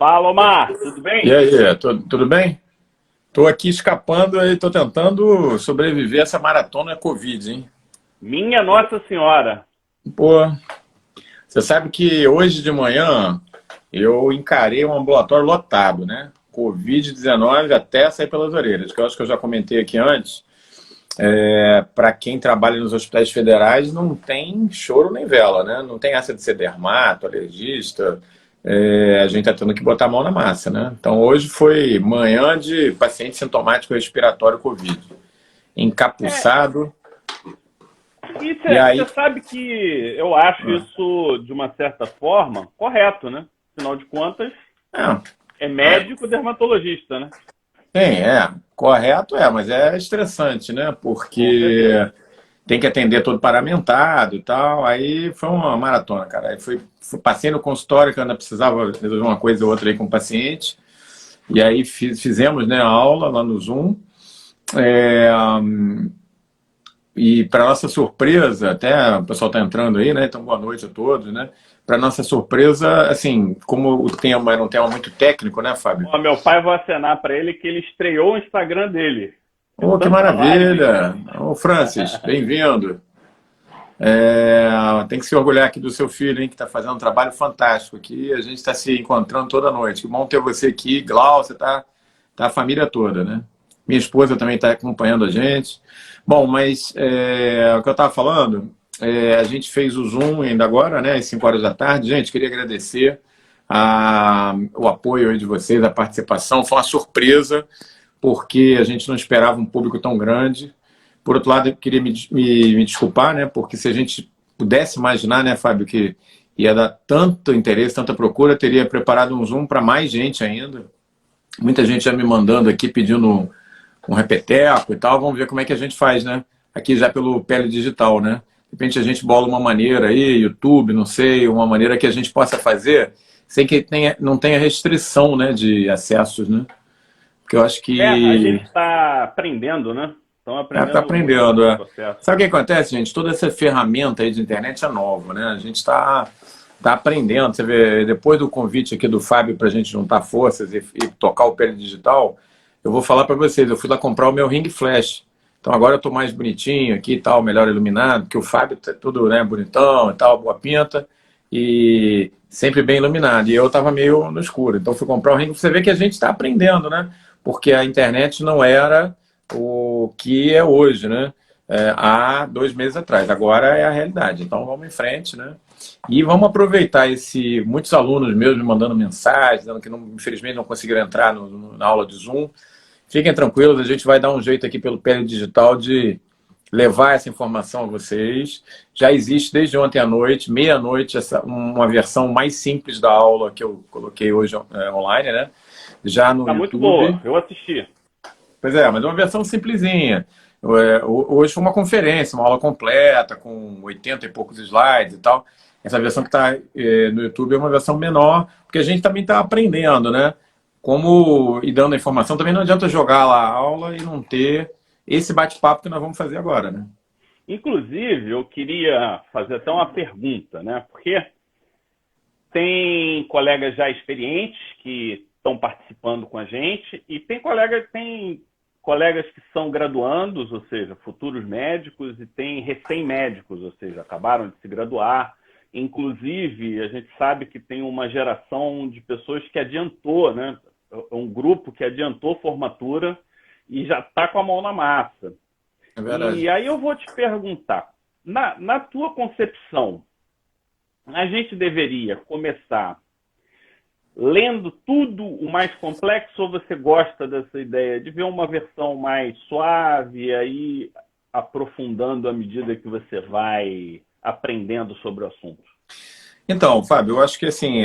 Fala, Omar, tudo E bem? aí, tudo bem? Tô aqui escapando e tô tentando sobreviver a essa maratona Covid, hein? Minha Nossa Senhora. Pô, você sabe que hoje de manhã eu encarei um ambulatório lotado, né? Covid-19 até sair pelas orelhas, que eu acho que eu já comentei aqui antes. Para quem trabalha nos hospitais federais, não tem choro nem vela, né? Não tem essa de ser dermato, alergista. A gente está tendo que botar a mão na massa, né? Então hoje foi manhã de paciente sintomático respiratório Covid, É, encapuçado, e e você aí. sabe que eu acho isso, de uma certa forma, correto, né? Afinal de contas, É, é é, médico dermatologista, né? tem, correto, mas é estressante, né? Com Porque certeza. tem que atender todo paramentado e tal. Aí foi uma maratona, cara. Aí passei no consultório que eu ainda precisava resolver uma coisa ou outra aí com o paciente. E aí fizemos, né, a aula lá no Zoom. É, e para nossa surpresa, até o pessoal está entrando aí, né? Então boa noite a todos, né? Para nossa surpresa, assim, como o tema era um tema muito técnico, né, Fábio? Ó, meu pai, vou acenar para ele que ele estreou o Instagram dele. De Oh, que tanta live. maravilha! Ô, Francis, bem-vindo. Tem que se orgulhar aqui do seu filho, hein, que está fazendo um trabalho fantástico aqui. A gente está se encontrando toda noite. Que bom ter você aqui, Glaucia, tá a família toda, né? Minha esposa também está acompanhando a gente. Bom, mas o que eu estava falando, a gente fez o Zoom ainda agora, né, às 5 horas da tarde. Gente, queria agradecer o apoio aí de vocês, a participação. Foi uma surpresa, porque a gente não esperava um público tão grande. Por outro lado, eu queria me desculpar, né? Porque se a gente pudesse imaginar, né, Fábio, que ia dar tanto interesse, tanta procura, teria preparado um Zoom para mais gente ainda. Muita gente já me mandando aqui, pedindo um repeteco e tal. Vamos ver como é que a gente faz, né? Aqui já pelo Pele Digital, né? De repente a gente bola uma maneira aí, YouTube, não sei, uma maneira que a gente possa fazer sem que não tenha restrição, né, de acessos, né? Porque eu acho A gente que está aprendendo, né? Estão tá aprendendo muito aprendendo, nesse é. processo. Sabe o que acontece, gente? Toda essa ferramenta aí de internet é nova, né? A gente tá aprendendo. Você vê, depois do convite aqui do Fábio para a gente juntar forças e tocar o pele digital, eu vou falar para vocês, eu fui lá comprar o meu ring flash. Então agora eu tô mais bonitinho aqui e tal, melhor iluminado, porque o Fábio tá tudo, né, bonitão e tal, boa pinta e sempre bem iluminado. E eu tava meio no escuro. Então fui comprar o ring. Você vê que a gente está aprendendo, né? Porque a internet não era o que é hoje, né? Há 2 meses atrás. Agora é a realidade. Então vamos em frente, né? E vamos aproveitar muitos alunos meus me mandando mensagens, dizendo que infelizmente não conseguiram entrar na aula de Zoom. Fiquem tranquilos, a gente vai dar um jeito aqui pelo Pele Digital de levar essa informação a vocês. Já existe desde ontem à noite, meia-noite, uma versão mais simples da aula que eu coloquei hoje online, né? Já no Tá muito boa, YouTube. eu assisti. Pois mas é uma versão simplesinha. Hoje foi uma conferência, uma aula completa, com 80 e poucos slides e tal. Essa versão que está no YouTube é uma versão menor, porque a gente também está aprendendo, né? Como e dando a informação. Também não adianta jogar lá a aula e não ter esse bate-papo que nós vamos fazer agora, né? Inclusive, eu queria fazer até uma pergunta, né? Porque tem colegas já experientes que estão participando com a gente e tem colegas que são graduandos, ou seja, futuros médicos, e tem recém-médicos, ou seja, acabaram de se graduar. Inclusive, a gente sabe que tem uma geração de pessoas que adiantou, né? Um grupo que adiantou formatura e já está com a mão na massa. É E verdade. aí eu vou te perguntar, na tua concepção, a gente deveria começar lendo tudo o mais complexo ou você gosta dessa ideia de ver uma versão mais suave e aí aprofundando à medida que você vai aprendendo sobre o assunto? Então, Fábio, eu acho que assim,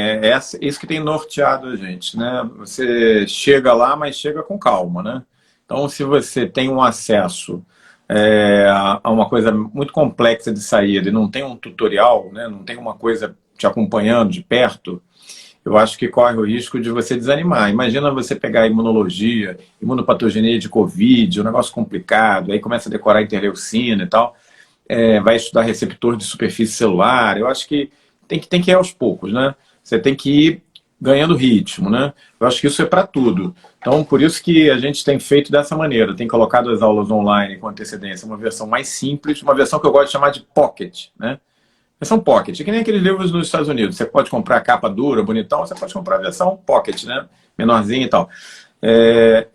isso que tem norteado a gente, né? Você chega lá, mas chega com calma, né? Então, se você tem um acesso a uma coisa muito complexa de saída e não tem um tutorial, né? Não tem uma coisa te acompanhando de perto, eu acho que corre o risco de você desanimar. Imagina você pegar imunologia, imunopatogenia de Covid, um negócio complicado, aí começa a decorar interleucina e tal, vai estudar receptor de superfície celular. Eu acho que tem que ir aos poucos, né? Você tem que ir ganhando ritmo, né? Eu acho que isso é para tudo. Então, por isso que a gente tem feito dessa maneira, tem colocado as aulas online com antecedência, uma versão mais simples, uma versão que eu gosto de chamar de pocket, né? Versão pocket, é que nem aqueles livros nos Estados Unidos. Você pode comprar a capa dura, bonitão, você pode comprar a versão pocket, né? Menorzinha e tal.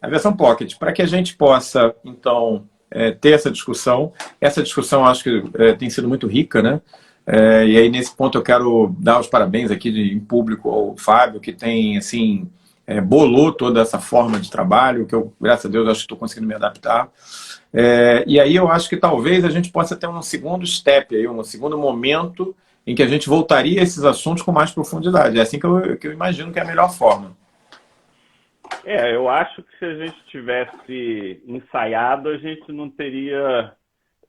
A versão pocket, para que a gente possa, então, ter essa discussão. Essa discussão, acho que tem sido muito rica, né? E aí, nesse ponto, eu quero dar os parabéns aqui em público ao Fábio, que tem, assim, bolou toda essa forma de trabalho, que eu, graças a Deus, acho que estou conseguindo me adaptar. E aí eu acho que talvez a gente possa ter um segundo step, aí, um segundo momento em que a gente voltaria a esses assuntos com mais profundidade. É assim que eu imagino que é a melhor forma. Eu acho que se a gente tivesse ensaiado, a gente não teria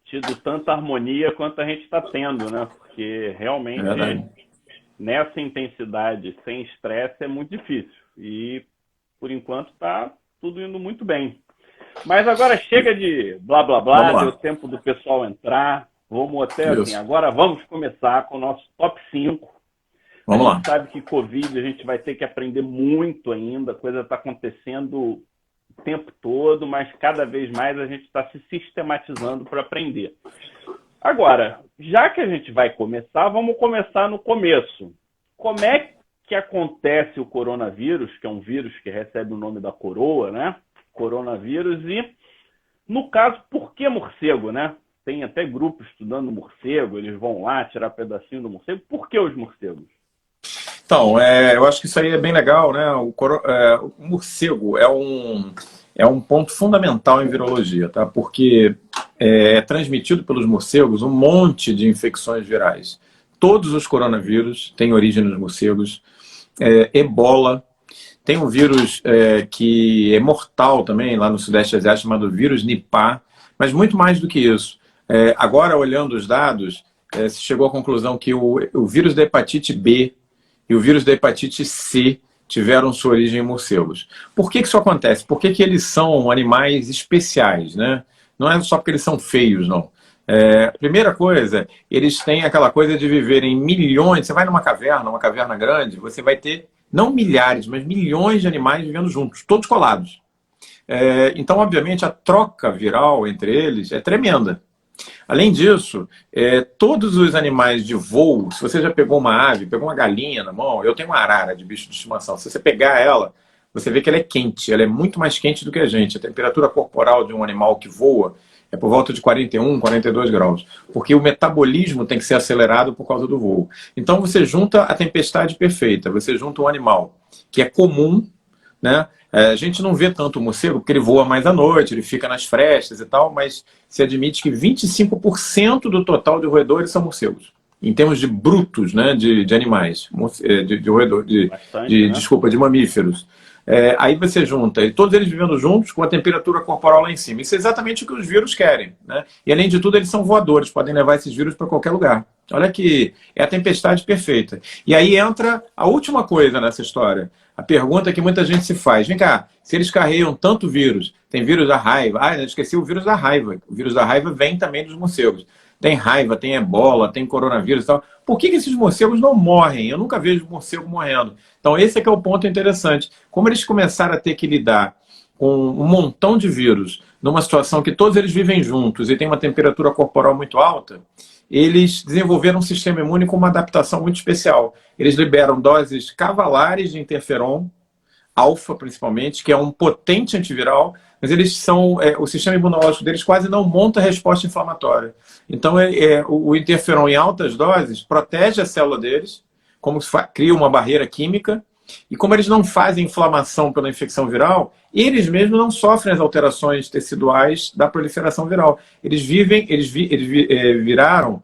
tido tanta harmonia quanto a gente está tendo, né? Porque realmente, nessa intensidade, sem estresse, é muito difícil. E, por enquanto, está tudo indo muito bem. Mas agora chega de blá, blá, blá, deu tempo do pessoal entrar. Vamos até assim, agora vamos começar com o nosso top 5. Vamos a lá. gente sabe que Covid a gente vai ter que aprender muito ainda, a coisa está acontecendo o tempo todo, mas cada vez mais a gente está se sistematizando para aprender. Agora, já que a gente vai começar, vamos começar no começo. Como é que acontece o coronavírus, que é um vírus que recebe o nome da coroa, né? Coronavírus, e, no caso, por que morcego, né? Tem até grupo estudando morcego, eles vão lá tirar pedacinho do morcego. Por que os morcegos? Então, eu acho que isso aí é bem legal, né? O morcego é um ponto fundamental em virologia, tá? Porque é transmitido pelos morcegos um monte de infecções virais. Todos os coronavírus têm origem nos morcegos. Ebola, tem um vírus que é mortal também, lá no Sudeste Asiático, chamado vírus Nipah, mas muito mais do que isso. Agora, olhando os dados, se chegou à conclusão que o vírus da hepatite B e o vírus da hepatite C tiveram sua origem em morcegos. Por que isso acontece? Por que eles são animais especiais, né? Não é só porque eles são feios, não. Primeira coisa, eles têm aquela coisa de viverem milhões. Você vai numa caverna, uma caverna grande, você vai ter não milhares, mas milhões de animais vivendo juntos, todos colados. Então, obviamente, a troca viral entre eles é tremenda. Além disso, todos os animais de voo, se você já pegou uma ave, pegou uma galinha na mão, eu tenho uma arara de bicho de estimação, se você pegar ela, você vê que ela é quente, ela é muito mais quente do que a gente. A temperatura corporal de um animal que voa é por volta de 41, 42 graus, porque o metabolismo tem que ser acelerado por causa do voo. Então você junta a tempestade perfeita, você junta um animal que é comum, né? A gente não vê tanto o morcego, porque ele voa mais à noite, ele fica nas frestas e tal, mas se admite que 25% do total de roedores são morcegos, em termos de brutos, né, de animais, de roedor, Bastante, né? desculpa, de mamíferos. Aí você junta, e todos eles vivendo juntos com a temperatura corporal lá em cima. Isso é exatamente o que os vírus querem, né? E além de tudo, eles são voadores, podem levar esses vírus para qualquer lugar. Olha que é a tempestade perfeita. E aí entra a última coisa nessa história. A pergunta que muita gente se faz. Vem cá, se eles carregam tanto vírus, tem vírus da raiva. Eu esqueci o vírus da raiva. O vírus da raiva vem também dos morcegos. Tem raiva, tem ebola, tem coronavírus e tal. Por que esses morcegos não morrem? Eu nunca vejo morcego morrendo. Então esse é que é o ponto interessante. Como eles começaram a ter que lidar com um montão de vírus, numa situação que todos eles vivem juntos e tem uma temperatura corporal muito alta, eles desenvolveram um sistema imune com uma adaptação muito especial. Eles liberam doses cavalares de interferon, alfa principalmente, que é um potente antiviral, mas eles são, o sistema imunológico deles quase não monta resposta inflamatória. Então o interferon em altas doses protege a célula deles, como cria uma barreira química, e como eles não fazem inflamação pela infecção viral, eles mesmos não sofrem as alterações teciduais da proliferação viral. Eles viraram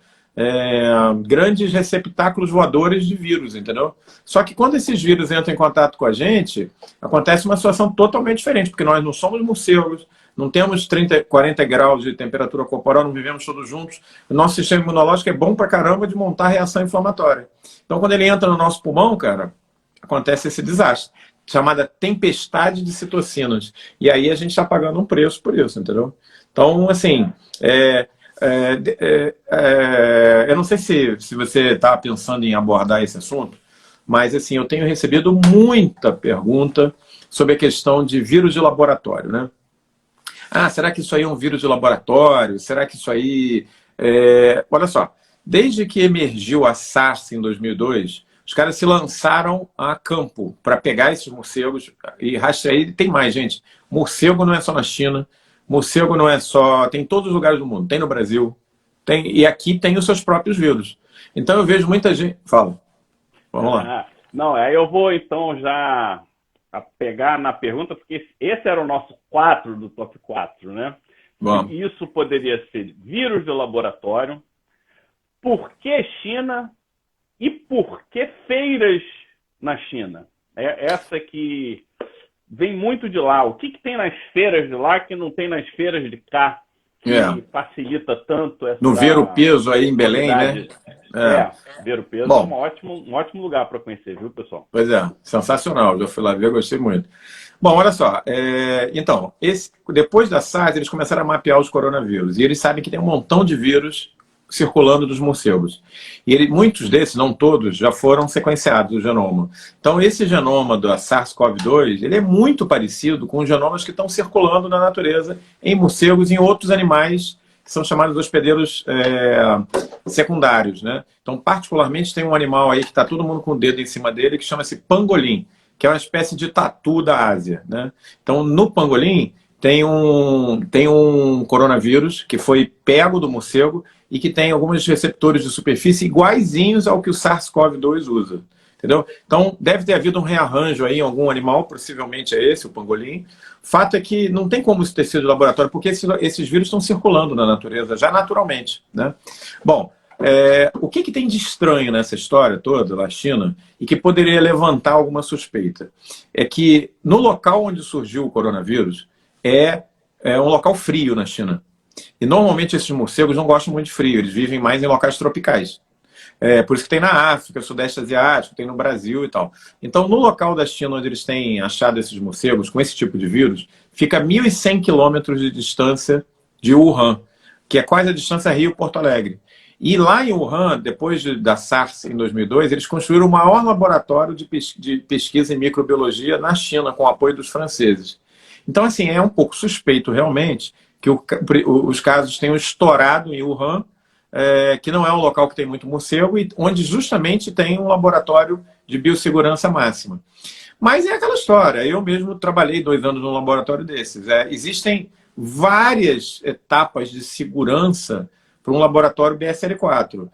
grandes receptáculos voadores de vírus, entendeu? Só que quando esses vírus entram em contato com a gente, acontece uma situação totalmente diferente, porque nós não somos morcegos, não temos 30, 40 graus de temperatura corporal, não vivemos todos juntos. O nosso sistema imunológico é bom pra caramba de montar reação inflamatória. Então, quando ele entra no nosso pulmão, cara, acontece esse desastre, chamada tempestade de citocinas. E aí a gente está pagando um preço por isso, entendeu? Então, assim, eu não sei se você está pensando em abordar esse assunto, mas assim, eu tenho recebido muita pergunta sobre a questão de vírus de laboratório, né? Ah, será que isso aí é um vírus de laboratório? Será que isso aí... Olha só, desde que emergiu a SARS em 2002, os caras se lançaram a campo para pegar esses morcegos e rastrear. E tem mais, gente. Morcego não é só na China, morcego não é só... Tem em todos os lugares do mundo, tem no Brasil, tem, e aqui tem os seus próprios vírus. Então eu vejo muita gente... Fala, vamos lá. Não, aí eu vou então já pegar na pergunta, porque esse era o nosso 4 do top 4, né? Vamos. Isso poderia ser vírus de laboratório, por que China e por que feiras na China? É essa que vem muito de lá. O que tem nas feiras de lá que não tem nas feiras de cá? Que facilita tanto essa... No Ver o Peso aí em Belém, né? Ver o Peso. Bom, é um ótimo lugar para conhecer, viu, pessoal? Pois é, sensacional. Já fui lá ver, gostei muito. Bom, olha só. Então, depois da SARS, eles começaram a mapear os coronavírus. E eles sabem que tem um montão de vírus circulando dos morcegos. E muitos desses, não todos, já foram sequenciados, o genoma. Então, esse genoma da SARS-CoV-2, ele é muito parecido com os genomas que estão circulando na natureza em morcegos e em outros animais que são chamados hospedeiros secundários, né? Então, particularmente, tem um animal aí que está todo mundo com o dedo em cima dele, que chama-se pangolim, que é uma espécie de tatu da Ásia, né? Então, no pangolim, tem um coronavírus que foi pego do morcego e que tem alguns receptores de superfície iguaizinhos ao que o SARS-CoV-2 usa. Entendeu? Então, deve ter havido um rearranjo aí em algum animal, possivelmente é esse, o pangolim. Fato é que não tem como isso ter sido de laboratório, porque esses vírus estão circulando na natureza, já naturalmente, né? Bom, o que tem de estranho nessa história toda, na China, e que poderia levantar alguma suspeita? É que no local onde surgiu o coronavírus é um local frio na China. E normalmente esses morcegos não gostam muito de frio, eles vivem mais em locais tropicais. Por isso que tem na África, Sudeste Asiático, tem no Brasil e tal. Então, no local da China onde eles têm achado esses morcegos com esse tipo de vírus, fica a 1.100 quilômetros de distância de Wuhan, que é quase a distância Rio-Porto Alegre. E lá em Wuhan, depois da SARS em 2002, eles construíram o maior laboratório de pesquisa em microbiologia na China, com o apoio dos franceses. Então, assim, é um pouco suspeito realmente que os casos tenham estourado em Wuhan, que não é um local que tem muito morcego, e onde justamente tem um laboratório de biossegurança máxima. Mas é aquela história, eu mesmo trabalhei 2 anos num laboratório desses. Existem várias etapas de segurança para um laboratório BSL-4.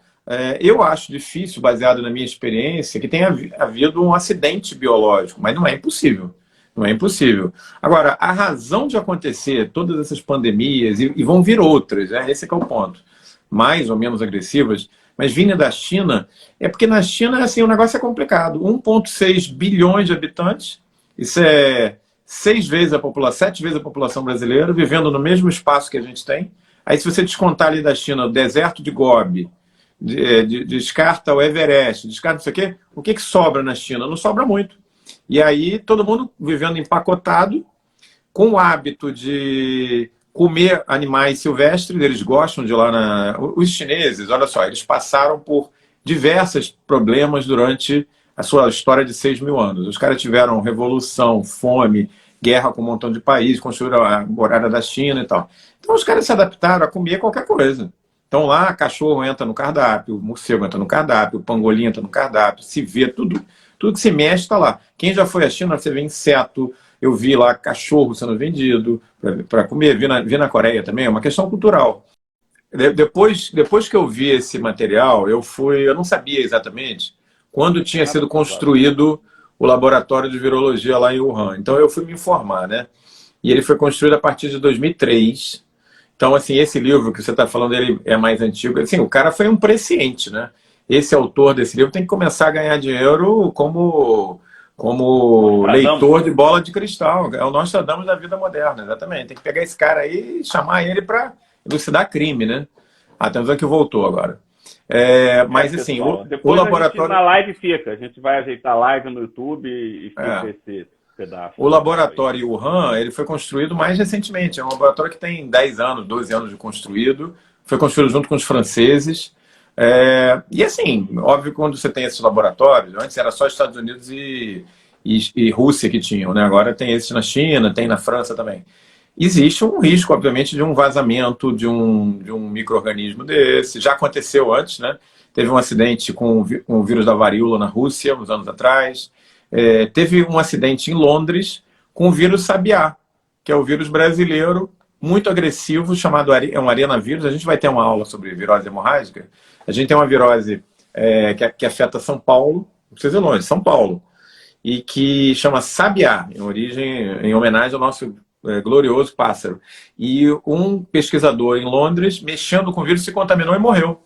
Eu acho difícil, baseado na minha experiência, que tenha havido um acidente biológico, mas não é impossível. Não é impossível. Agora, a razão de acontecer todas essas pandemias, e vão vir outras, esse é o ponto, mais ou menos agressivas, mas vindo da China, é porque na China assim, o negócio é complicado. 1,6 bilhões de habitantes, isso é 7 vezes a população brasileira, vivendo no mesmo espaço que a gente tem. Aí se você descontar ali da China o deserto de Gobi, descarta o Everest, descarta não sei o quê, o que sobra na China? Não sobra muito. E aí todo mundo vivendo empacotado, com o hábito de comer animais silvestres, eles gostam de ir lá Os chineses, olha só, eles passaram por diversos problemas durante a sua história de 6.000 anos. Os caras tiveram revolução, fome, guerra com um montão de países, construíram a muralha da China e tal. Então os caras se adaptaram a comer qualquer coisa. Então lá, cachorro entra no cardápio, o morcego entra no cardápio, o pangolim entra no cardápio, se vê, tudo que se mexe está lá. Quem já foi à China, você vê inseto, eu vi lá cachorro sendo vendido para comer, vi na Coreia também, é uma questão cultural. Depois que eu vi esse material, eu não sabia exatamente quando tinha sido construído o laboratório de virologia lá em Wuhan. Então eu fui me informar, né? E ele foi construído a partir de 2003. Então, assim, esse livro que você está falando, ele é mais antigo. Assim, o cara foi um presciente, né? Esse autor desse livro tem que começar a ganhar dinheiro como leitor de bola de cristal. É o Nostradamus da vida moderna, exatamente. Tem que pegar esse cara aí e chamar ele para elucidar crime, né? Temos aqui, voltou agora. Mas assim, o laboratório... Na live fica, a gente vai ajeitar a live no YouTube e fica esse pedaço. O laboratório Wuhan, ele foi construído mais recentemente. É um laboratório que tem 10 anos, 12 anos de construído. Foi construído junto com os franceses. E assim, óbvio que quando você tem esses laboratórios, antes era só Estados Unidos e Rússia que tinham, né? Agora tem esses na China, tem na França também. Existe um risco, obviamente, de um vazamento de um micro-organismo desse. Já aconteceu antes, né? Teve um acidente com o vírus da varíola na Rússia, uns anos atrás. Teve um acidente em Londres com o vírus Sabiá, que é o vírus brasileiro muito agressivo, chamado um arenavírus. A gente vai ter uma aula sobre virose hemorrágica. A gente tem uma virose que afeta São Paulo, não precisa ir longe, São Paulo, e que chama Sabiá, em homenagem ao nosso glorioso pássaro. E um pesquisador em Londres, mexendo com o vírus, se contaminou e morreu,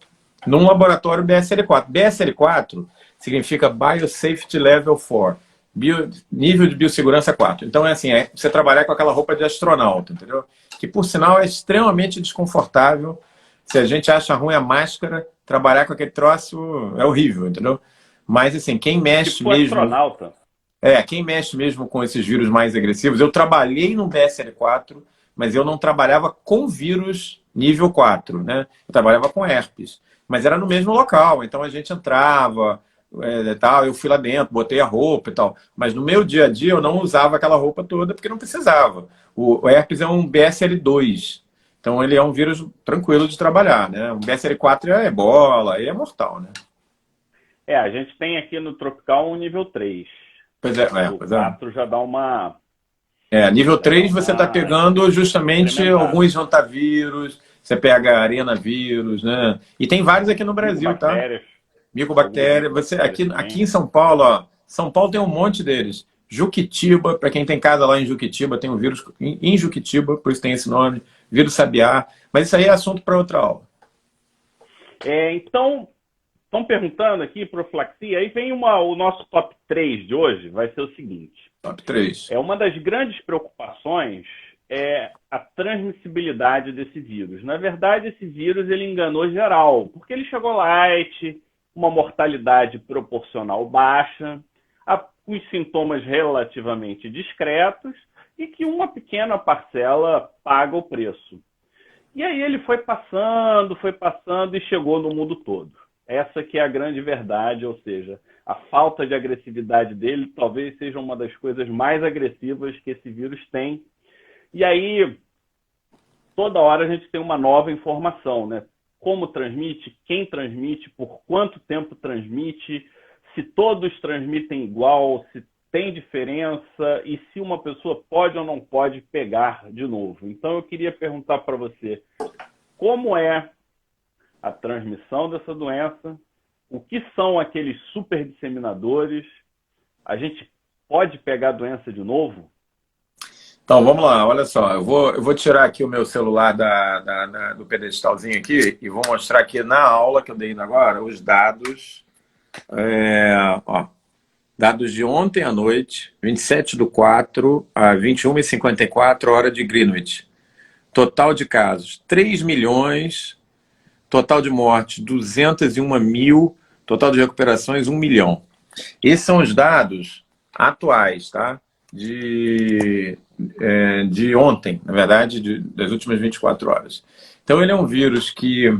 num laboratório BSL-4. BSL-4 significa Biosafety Level 4, nível de biossegurança 4. Então, você trabalhar com aquela roupa de astronauta, entendeu? Que, por sinal, é extremamente desconfortável. Se a gente acha ruim a máscara, trabalhar com aquele troço é horrível, entendeu? Mas, assim, quem mexe tipo mesmo... astronauta. Quem mexe mesmo com esses vírus mais agressivos... Eu trabalhei no BSL-4, mas eu não trabalhava com vírus nível 4, né? Eu trabalhava com herpes. Mas era no mesmo local, então a gente entrava... eu fui lá dentro, botei a roupa e tal. Mas no meu dia a dia eu não usava aquela roupa toda porque não precisava. O herpes é um BSL-2. Então ele é um vírus tranquilo de trabalhar, né? O BSL-4 é ebola, ele é mortal, né? A gente tem aqui no tropical um nível 3. Pois é, O 4 já dá uma... nível 3 você está pegando justamente alguns rotavírus, você pega arenavírus, né? E tem vários aqui no Brasil, tá? Micobactéria. Aqui em São Paulo, ó, São Paulo tem um monte deles. Juquitiba, para quem tem casa lá em Juquitiba, tem um vírus em Juquitiba, por isso tem esse nome, vírus Sabiá. Mas isso aí é assunto para outra aula. Então, estão perguntando aqui, profilaxia, aí vem o nosso top 3 de hoje, vai ser o seguinte. Top 3. Uma das grandes preocupações é a transmissibilidade desse vírus. Na verdade, esse vírus ele enganou geral, porque ele chegou light, uma mortalidade proporcional baixa, os sintomas relativamente discretos e que uma pequena parcela paga o preço. E aí ele foi passando e chegou no mundo todo. Essa que é a grande verdade, ou seja, a falta de agressividade dele talvez seja uma das coisas mais agressivas que esse vírus tem. E aí, toda hora a gente tem uma nova informação, né? Como transmite, quem transmite, por quanto tempo transmite, se todos transmitem igual, se tem diferença e se uma pessoa pode ou não pode pegar de novo. Então eu queria perguntar para você, como é a transmissão dessa doença, o que são aqueles super disseminadores, a gente pode pegar a doença de novo? Então, vamos lá, olha só, eu vou tirar aqui o meu celular do pedestalzinho aqui e vou mostrar aqui na aula que eu dei agora os dados, dados de ontem à noite, 27/4 a 21h54, hora de Greenwich. Total de casos, 3 milhões, total de mortes, 201 mil, total de recuperações, 1 milhão. Esses são os dados atuais, tá? De ontem, na verdade, das últimas 24 horas. Então, ele é um vírus que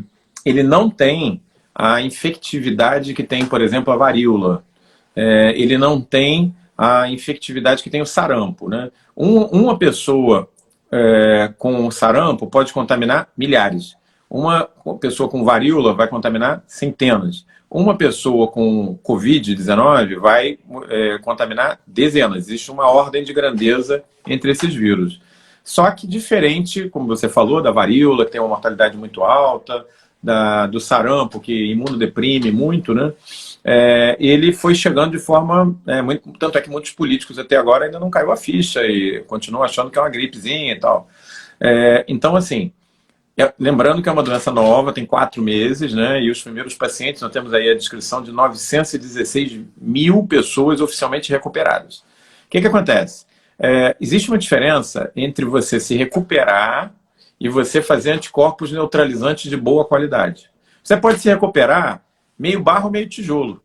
ele não tem a infectividade que tem, por exemplo, a varíola. Ele não tem a infectividade que tem o sarampo, né? Uma pessoa com sarampo pode contaminar milhares. Uma pessoa com varíola vai contaminar centenas. Uma pessoa com Covid-19 vai contaminar dezenas. Existe uma ordem de grandeza entre esses vírus. Só que diferente, como você falou, da varíola, que tem uma mortalidade muito alta, do sarampo, que imunodeprime muito, né? Ele foi chegando de forma... tanto é que muitos políticos até agora ainda não caiu a ficha e continuam achando que é uma gripezinha e tal. Então, assim... Lembrando que é uma doença nova, tem 4 meses, né? E os primeiros pacientes, nós temos aí a descrição de 916 mil pessoas oficialmente recuperadas. O que acontece? Existe uma diferença entre você se recuperar e você fazer anticorpos neutralizantes de boa qualidade. Você pode se recuperar meio barro, meio tijolo,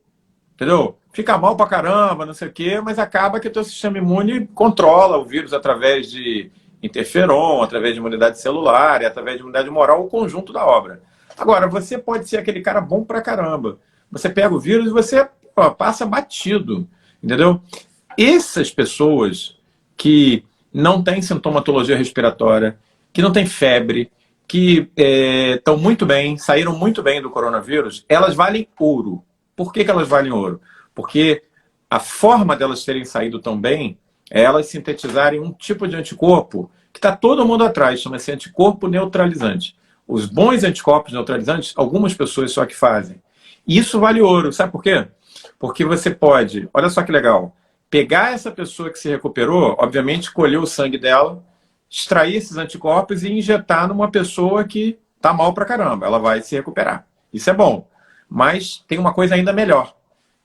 entendeu? Fica mal pra caramba, não sei o quê, mas acaba que o teu sistema imune controla o vírus através de interferon, através de imunidade celular e através de imunidade humoral, o conjunto da obra. Agora, você pode ser aquele cara bom pra caramba. Você pega o vírus e você passa batido, entendeu? Essas pessoas que não têm sintomatologia respiratória, que não têm febre, que estão muito bem, saíram muito bem do coronavírus, elas valem ouro. Por que elas valem ouro? Porque a forma delas terem saído tão bem é elas sintetizarem um tipo de anticorpo que está todo mundo atrás, chama-se anticorpo neutralizante. Os bons anticorpos neutralizantes, algumas pessoas só que fazem. E isso vale ouro, sabe por quê? Porque você pode, olha só que legal, pegar essa pessoa que se recuperou, obviamente colher o sangue dela, extrair esses anticorpos e injetar numa pessoa que está mal pra caramba. Ela vai se recuperar. Isso é bom. Mas tem uma coisa ainda melhor.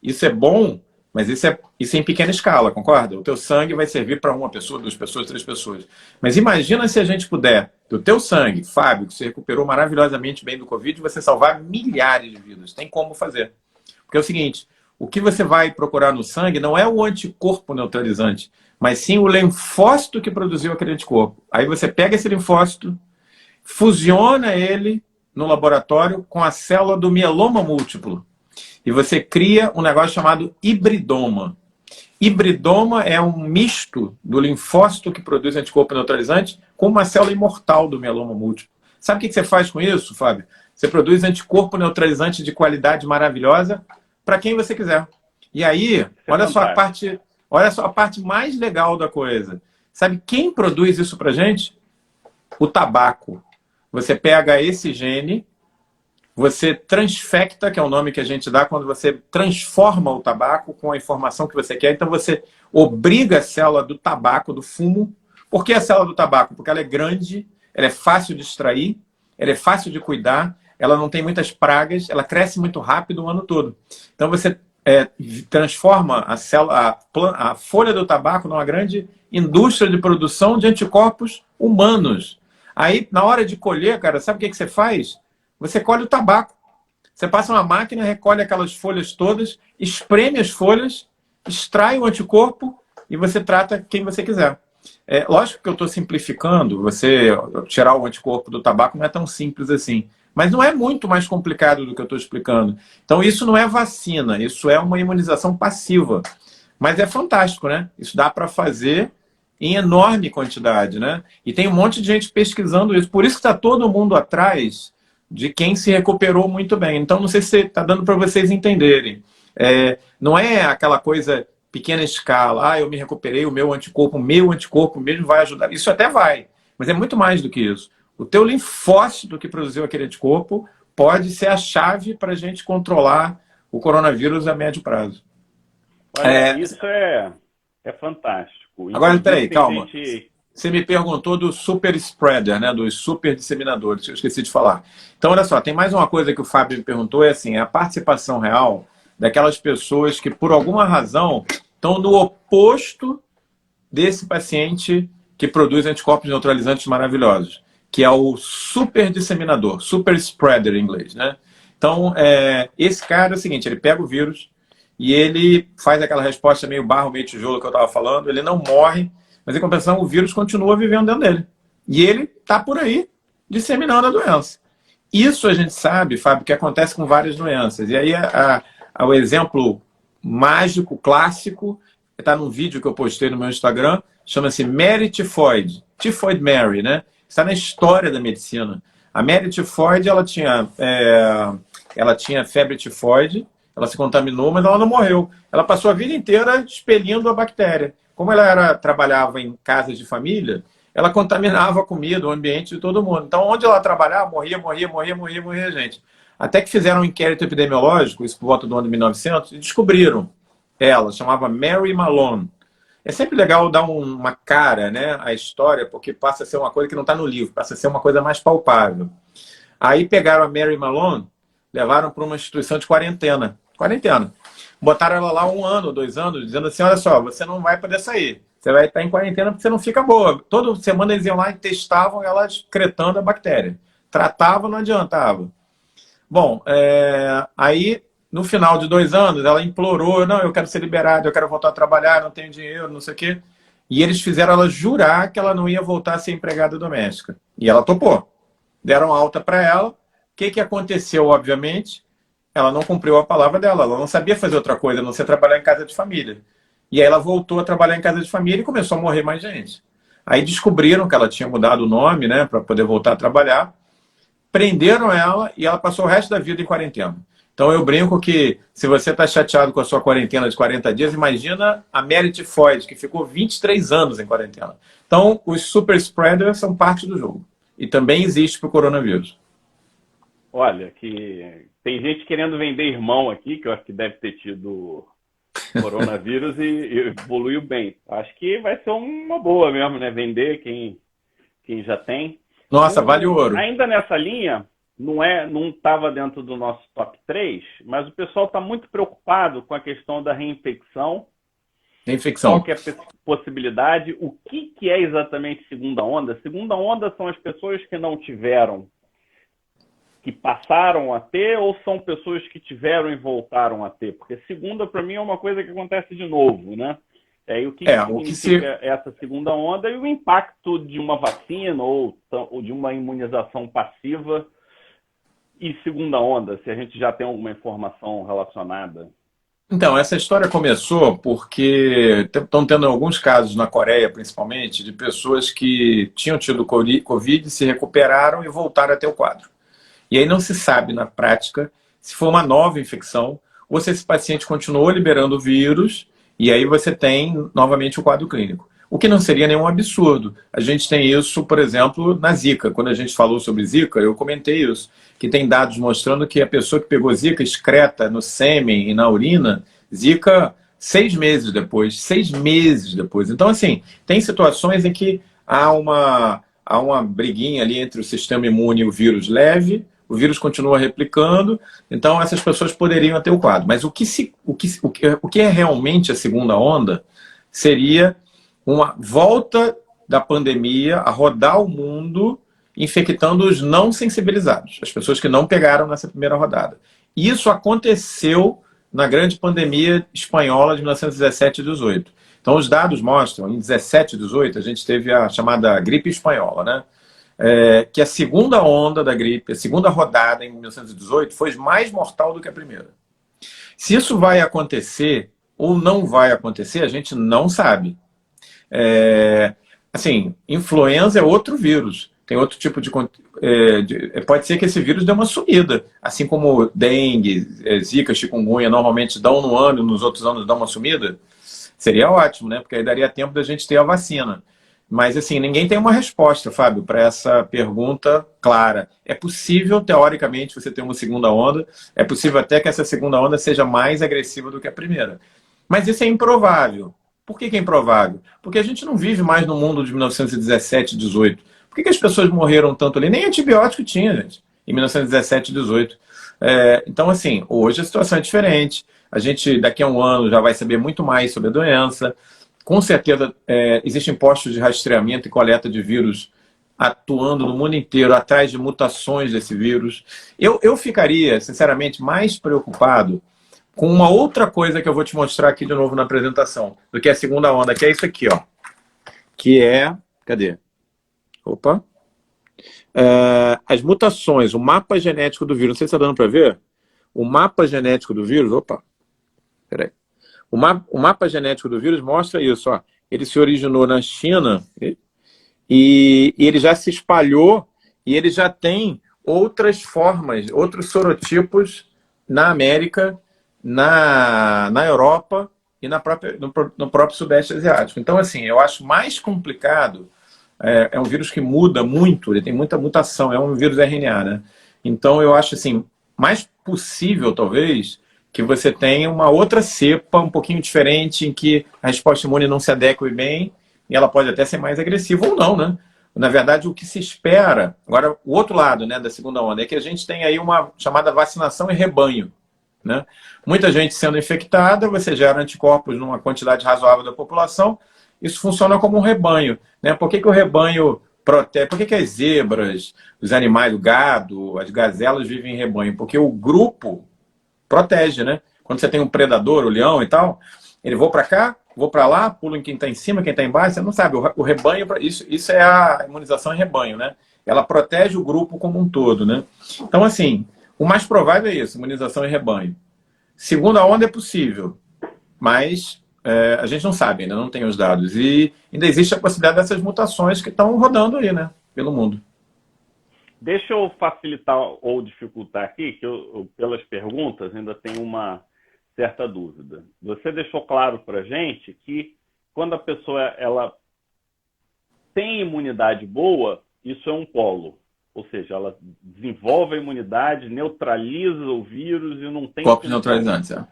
Isso é bom, mas isso é em pequena escala, concorda? O teu sangue vai servir para uma pessoa, duas pessoas, três pessoas. Mas imagina se a gente puder, do teu sangue, Fábio, que se recuperou maravilhosamente bem do Covid, você salvar milhares de vidas. Tem como fazer. Porque é o seguinte, o que você vai procurar no sangue não é o anticorpo neutralizante, mas sim o linfócito que produziu aquele anticorpo. Aí você pega esse linfócito, fusiona ele no laboratório com a célula do mieloma múltiplo. E você cria um negócio chamado hibridoma. Hibridoma é um misto do linfócito que produz anticorpo neutralizante com uma célula imortal do mieloma múltiplo. Sabe o que você faz com isso, Fábio? Você produz anticorpo neutralizante de qualidade maravilhosa para quem você quiser. E aí, olha só a parte mais legal da coisa. Sabe quem produz isso para gente? O tabaco. Você pega esse gene, você transfecta, que é o nome que a gente dá quando você transforma o tabaco com a informação que você quer. Então você obriga a célula do tabaco, do fumo. Por que a célula do tabaco? Porque ela é grande, ela é fácil de extrair, ela é fácil de cuidar, ela não tem muitas pragas, ela cresce muito rápido o ano todo. Então você transforma a folha do tabaco numa grande indústria de produção de anticorpos humanos. Aí, na hora de colher, cara, sabe o que você faz? Você colhe o tabaco. Você passa uma máquina, recolhe aquelas folhas todas, espreme as folhas, extrai o anticorpo e você trata quem você quiser. Lógico que eu estou simplificando, você tirar o anticorpo do tabaco não é tão simples assim. Mas não é muito mais complicado do que eu estou explicando. Então isso não é vacina, isso é uma imunização passiva. Mas é fantástico, né? Isso dá para fazer em enorme quantidade, né? E tem um monte de gente pesquisando isso. Por isso que está todo mundo atrás de quem se recuperou muito bem. Então não sei se está dando para vocês entenderem. Não é aquela coisa pequena escala, eu me recuperei, o meu anticorpo mesmo vai ajudar. Isso até vai, mas é muito mais do que isso. O teu linfócito que produziu aquele anticorpo pode ser a chave para a gente controlar o coronavírus a médio prazo. Olha, isso é fantástico. Agora, peraí, calma. Você me perguntou do super spreader, né? Dos super disseminadores, que eu esqueci de falar. Então, olha só, tem mais uma coisa que o Fábio me perguntou, é assim, a participação real daquelas pessoas que, por alguma razão, estão no oposto desse paciente que produz anticorpos neutralizantes maravilhosos, que é o super disseminador, super spreader em inglês, né? Então, esse cara é o seguinte, ele pega o vírus e ele faz aquela resposta meio barro, meio tijolo que eu estava falando, ele não morre, mas em compensação o vírus continua vivendo dentro dele. E ele está por aí disseminando a doença. Isso a gente sabe, Fábio, que acontece com várias doenças. E aí o exemplo mágico, clássico, está num vídeo que eu postei no meu Instagram, chama-se Mary Typhoid, Typhoid Mary, né? Está na história da medicina. A Mary Typhoid, ela tinha febre tifoide, ela se contaminou, mas ela não morreu. Ela passou a vida inteira expelindo a bactéria. Como ela trabalhava em casas de família, ela contaminava a comida, o ambiente de todo mundo. Então, onde ela trabalhava, morria gente. Até que fizeram um inquérito epidemiológico, isso por volta do ano de 1900, e descobriram ela, chamava Mary Malone. É sempre legal dar uma cara, né, à história, porque passa a ser uma coisa que não está no livro, passa a ser uma coisa mais palpável. Aí pegaram a Mary Malone, levaram para uma instituição de quarentena. Botaram ela lá 1 ano, 2 anos, dizendo assim, olha só, você não vai poder sair. Você vai estar em quarentena porque você não fica boa. Toda semana eles iam lá e testavam ela excretando a bactéria. Tratavam, não adiantava. Bom, aí no final de 2 anos ela implorou, não, eu quero ser liberada, eu quero voltar a trabalhar, não tenho dinheiro, não sei o quê. E eles fizeram ela jurar que ela não ia voltar a ser empregada doméstica. E ela topou. Deram alta para ela, que aconteceu, obviamente? Ela não cumpriu a palavra dela, ela não sabia fazer outra coisa, a não ser trabalhar em casa de família. E aí ela voltou a trabalhar em casa de família e começou a morrer mais gente. Aí descobriram que ela tinha mudado o nome, né, para poder voltar a trabalhar, prenderam ela e ela passou o resto da vida em quarentena. Então eu brinco que se você está chateado com a sua quarentena de 40 dias, imagina a Meredith Floyd, que ficou 23 anos em quarentena. Então os super spreaders são parte do jogo. E também existe para o coronavírus. Olha, que tem gente querendo vender irmão aqui, que eu acho que deve ter tido coronavírus e evoluiu bem. Acho que vai ser uma boa mesmo, né? Vender quem já tem. Nossa, vale ouro. Ainda nessa linha, não estava dentro do nosso top 3, mas o pessoal está muito preocupado com a questão da reinfecção. Reinfecção. Qual que é a possibilidade? O que é exatamente segunda onda? Segunda onda são as pessoas que não tiveram, que passaram a ter, ou são pessoas que tiveram e voltaram a ter? Porque segunda, para mim, é uma coisa que acontece de novo, né? E o que significa essa segunda onda e o impacto de uma vacina ou de uma imunização passiva e segunda onda, se a gente já tem alguma informação relacionada. Então, essa história começou porque estão tendo alguns casos na Coreia, principalmente, de pessoas que tinham tido Covid, se recuperaram e voltaram a ter o quadro. E aí não se sabe, na prática, se foi uma nova infecção ou se esse paciente continuou liberando o vírus e aí você tem, novamente, o quadro clínico. O que não seria nenhum absurdo. A gente tem isso, por exemplo, na Zika. Quando a gente falou sobre Zika, eu comentei isso, que tem dados mostrando que a pessoa que pegou Zika excreta no sêmen e na urina, Zika 6 meses depois. 6 meses depois. Então, assim, tem situações em que há uma briguinha ali entre o sistema imune e o vírus leve, o vírus continua replicando, então essas pessoas poderiam ter o quadro. Mas o que é realmente a segunda onda seria uma volta da pandemia a rodar o mundo infectando os não sensibilizados, as pessoas que não pegaram nessa primeira rodada. Isso aconteceu na grande pandemia espanhola de 1917 e 18. Então os dados mostram, em 17 e 18, a gente teve a chamada gripe espanhola, né? Que a segunda onda da gripe, a segunda rodada em 1918, foi mais mortal do que a primeira. Se isso vai acontecer ou não vai acontecer, a gente não sabe. Assim, influenza é outro vírus. Tem outro tipo pode ser que esse vírus dê uma sumida. Assim como dengue, zika, chikungunya normalmente dão no ano e nos outros anos dão uma sumida. Seria ótimo, né? Porque aí daria tempo da gente ter a vacina. Mas, assim, ninguém tem uma resposta, Fábio, para essa pergunta clara. É possível, teoricamente, você ter uma segunda onda. É possível até que essa segunda onda seja mais agressiva do que a primeira. Mas isso é improvável. Por que é improvável? Porque a gente não vive mais no mundo de 1917, 18. Por que as pessoas morreram tanto ali? Nem antibiótico tinha, gente, em 1917 e 18. Então, assim, hoje a situação é diferente. A gente, daqui a um ano, já vai saber muito mais sobre a doença. Com certeza, existem postos de rastreamento e coleta de vírus atuando no mundo inteiro, atrás de mutações desse vírus. Eu ficaria, sinceramente, mais preocupado com uma outra coisa que eu vou te mostrar aqui de novo na apresentação, do que a segunda onda, que é isso aqui, ó. Que é... Cadê? Opa. As mutações, o mapa genético do vírus. Não sei se está dando para ver. O mapa genético do vírus... Opa. Peraí. O mapa genético do vírus mostra isso, ó. Ele se originou na China e ele já se espalhou e ele já tem outras formas, outros sorotipos na América, na Europa e no próprio Sudeste Asiático. Então, assim, eu acho mais complicado. É um vírus que muda muito, ele tem muita mutação, é um vírus RNA, né? Então, eu acho, assim, mais possível, talvez, que você tenha uma outra cepa um pouquinho diferente, em que a resposta imune não se adeque bem, e ela pode até ser mais agressiva ou não, né? Na verdade, o que se espera... Agora, o outro lado, né, da segunda onda é que a gente tem aí uma chamada vacinação em rebanho, né? Muita gente sendo infectada, você gera anticorpos numa quantidade razoável da população, isso funciona como um rebanho, né? Por que o rebanho protege? Por que as zebras, os animais, o gado, as gazelas vivem em rebanho? Porque o grupo protege, né? Quando você tem um predador, o leão e tal, ele voa para cá, vou para lá, pulo em quem está em cima, quem está embaixo, você não sabe. O rebanho, isso é a imunização em rebanho, né? Ela protege o grupo como um todo, né? Então, assim, o mais provável é isso, imunização em rebanho. Segunda onda é possível, mas a gente não sabe, ainda não tem os dados. E ainda existe a possibilidade dessas mutações que estão rodando aí, né? Pelo mundo. Deixa eu facilitar ou dificultar aqui, que pelas perguntas ainda tenho uma certa dúvida. Você deixou claro para a gente que quando a pessoa ela tem imunidade boa, isso é um polo. Ou seja, ela desenvolve a imunidade, neutraliza o vírus e não tem Corpos sintoma. neutralizantes, é.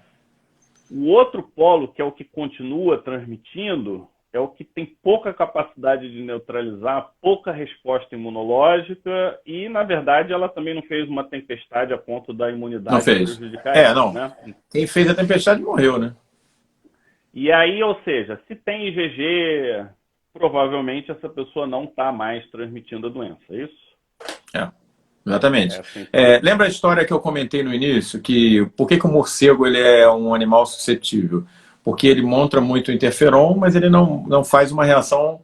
O outro polo, que é o que continua transmitindo, é o que tem pouca capacidade de neutralizar, pouca resposta imunológica e, na verdade, ela também não fez uma tempestade a ponto da imunidade não fez. prejudicar ela, não. né? Quem fez a tempestade morreu, né? E aí, ou seja, se tem IgG, provavelmente essa pessoa não está mais transmitindo a doença, é isso? Exatamente. Assim, Lembra a história que eu comentei no início? Que por que o morcego ele é um animal suscetível? Porque ele monta muito interferon, mas ele não faz uma reação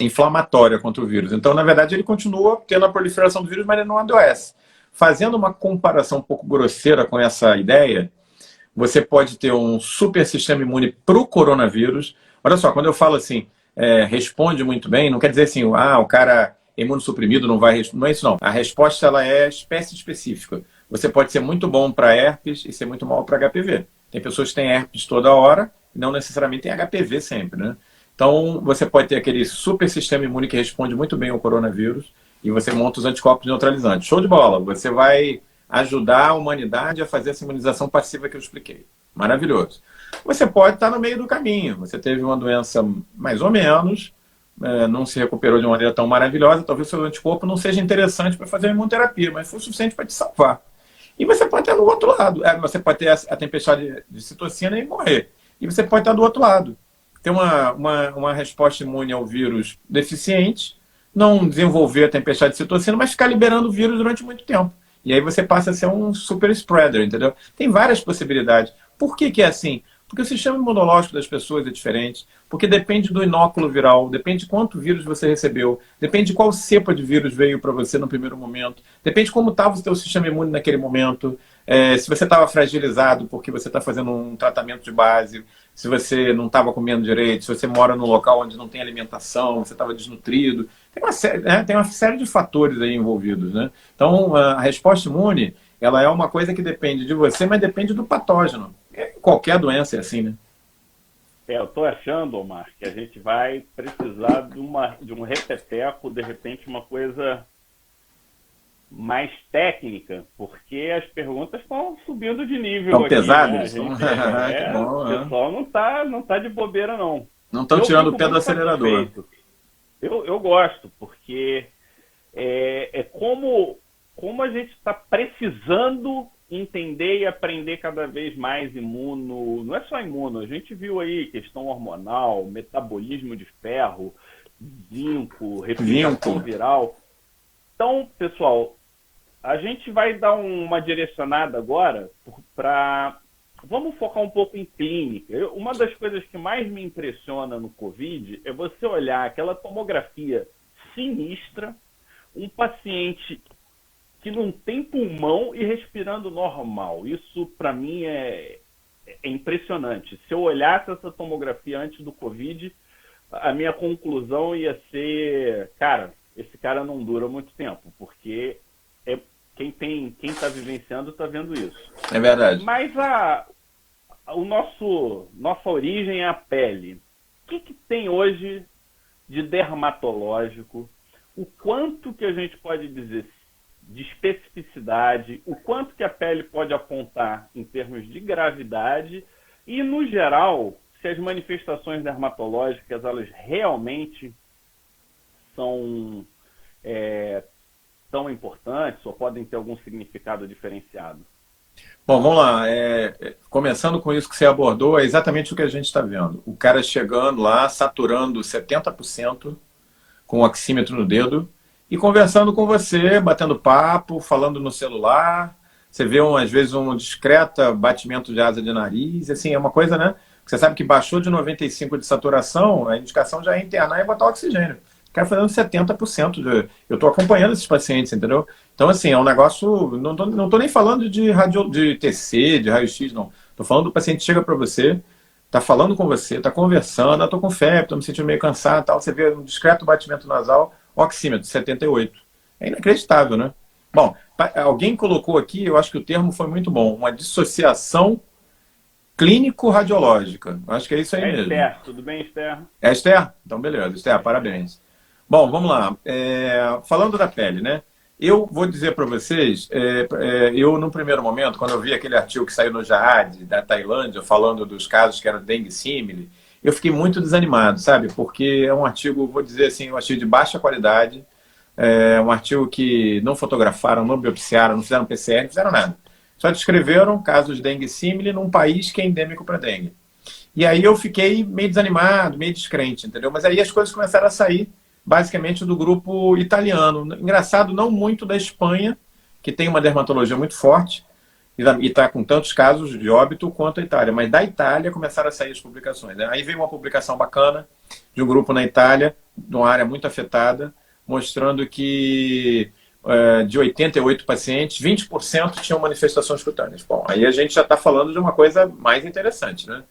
inflamatória contra o vírus. Então, na verdade, ele continua tendo a proliferação do vírus, mas ele não adoece. Fazendo uma comparação um pouco grosseira com essa ideia, você pode ter um super sistema imune para o coronavírus. Olha só, quando eu falo assim, responde muito bem, não quer dizer assim, o cara imunossuprimido não vai responder. Não é isso, não. A resposta ela é espécie específica. Você pode ser muito bom para herpes e ser muito mal para HPV. Tem pessoas que têm herpes toda hora e não necessariamente tem HPV sempre, né? Então, você pode ter aquele super sistema imune que responde muito bem ao coronavírus e você monta os anticorpos neutralizantes. Show de bola! Você vai ajudar a humanidade a fazer essa imunização passiva que eu expliquei. Maravilhoso. Você pode estar no meio do caminho. Você teve uma doença mais ou menos, não se recuperou de uma maneira tão maravilhosa, talvez o seu anticorpo não seja interessante para fazer a imunoterapia, mas foi o suficiente para te salvar. E você pode estar do outro lado. Você pode ter a tempestade de citocina e morrer. E você pode estar do outro lado. Ter uma resposta imune ao vírus deficiente, não desenvolver a tempestade de citocina, mas ficar liberando o vírus durante muito tempo. E aí você passa a ser um super spreader, entendeu? Tem várias possibilidades. Por que é assim? Porque o sistema imunológico das pessoas é diferente, porque depende do inóculo viral, depende de quanto vírus você recebeu, depende de qual cepa de vírus veio para você no primeiro momento, depende de como estava o seu sistema imune naquele momento, se você estava fragilizado porque você está fazendo um tratamento de base, se você não estava comendo direito, se você mora num local onde não tem alimentação, você estava desnutrido. Tem uma série de fatores aí envolvidos, né? Então, a resposta imune, ela é uma coisa que depende de você, mas depende do patógeno. Qualquer doença é assim, né? Eu estou achando, Omar, que a gente vai precisar de um repeteco, de repente uma coisa mais técnica, porque as perguntas estão subindo de nível. Estão aqui, pesadas? né? Que bom, o pessoal não tá de bobeira, não. Não estão tirando o pé do acelerador. Eu gosto, porque como a gente está precisando entender e aprender cada vez mais imuno. Não é só imuno, a gente viu aí questão hormonal, metabolismo de ferro, zinco, replicação viral. Então, pessoal, a gente vai dar uma direcionada agora para... Vamos focar um pouco em clínica. Uma das coisas que mais me impressiona no Covid é você olhar aquela tomografia sinistra, um paciente que não tem pulmão e respirando normal. Isso, para mim, é impressionante. Se eu olhasse essa tomografia antes do Covid, a minha conclusão ia ser, cara, esse cara não dura muito tempo, porque quem está vivenciando está vendo isso. É verdade. Mas nossa origem é a pele. O que tem hoje de dermatológico? O quanto que a gente pode dizer de especificidade, o quanto que a pele pode apontar em termos de gravidade e, no geral, se as manifestações dermatológicas elas realmente são tão importantes ou podem ter algum significado diferenciado. Bom, vamos lá. Começando com isso que você abordou, é exatamente o que a gente está vendo. O cara chegando lá, saturando 70% com o oxímetro no dedo, e conversando com você, batendo papo, falando no celular. Você vê, às vezes, um discreto batimento de asa de nariz. Assim, é uma coisa, né? Você sabe que baixou de 95 de saturação, a indicação já é internar e botar oxigênio. O cara fazendo 70% de... Eu estou acompanhando esses pacientes, entendeu? Então, assim, é um negócio... Não tô nem falando de TC, de raio-x, não. Estou falando do paciente que chega para você, está falando com você, está conversando, estou com febre, estou me sentindo meio cansado, tal. Você vê um discreto batimento nasal, oxímetro, 78. É inacreditável, né? Bom, alguém colocou aqui, eu acho que o termo foi muito bom, uma dissociação clínico-radiológica. Acho que é isso aí mesmo. Esther, tudo bem, Esther? É Esther? Então, beleza. Esther, parabéns. Bom, vamos lá. Falando da pele, né? Eu vou dizer para vocês, eu, no primeiro momento, quando eu vi aquele artigo que saiu no JAAD, da Tailândia, falando dos casos que eram dengue símile, eu fiquei muito desanimado, sabe? Porque é um artigo, vou dizer assim, um artigo de baixa qualidade, um artigo que não fotografaram, não biopsiaram, não fizeram PCR, não fizeram nada. Só descreveram casos de dengue símile num país que é endêmico para dengue. E aí eu fiquei meio desanimado, meio descrente, entendeu? Mas aí as coisas começaram a sair, basicamente, do grupo italiano. Engraçado, não muito da Espanha, que tem uma dermatologia muito forte, e está com tantos casos de óbito quanto a Itália. Mas da Itália começaram a sair as publicações, né? Aí veio uma publicação bacana de um grupo na Itália, de uma área muito afetada, mostrando que de 88 pacientes, 20% tinham manifestações cutâneas. Bom, aí a gente já está falando de uma coisa mais interessante, né?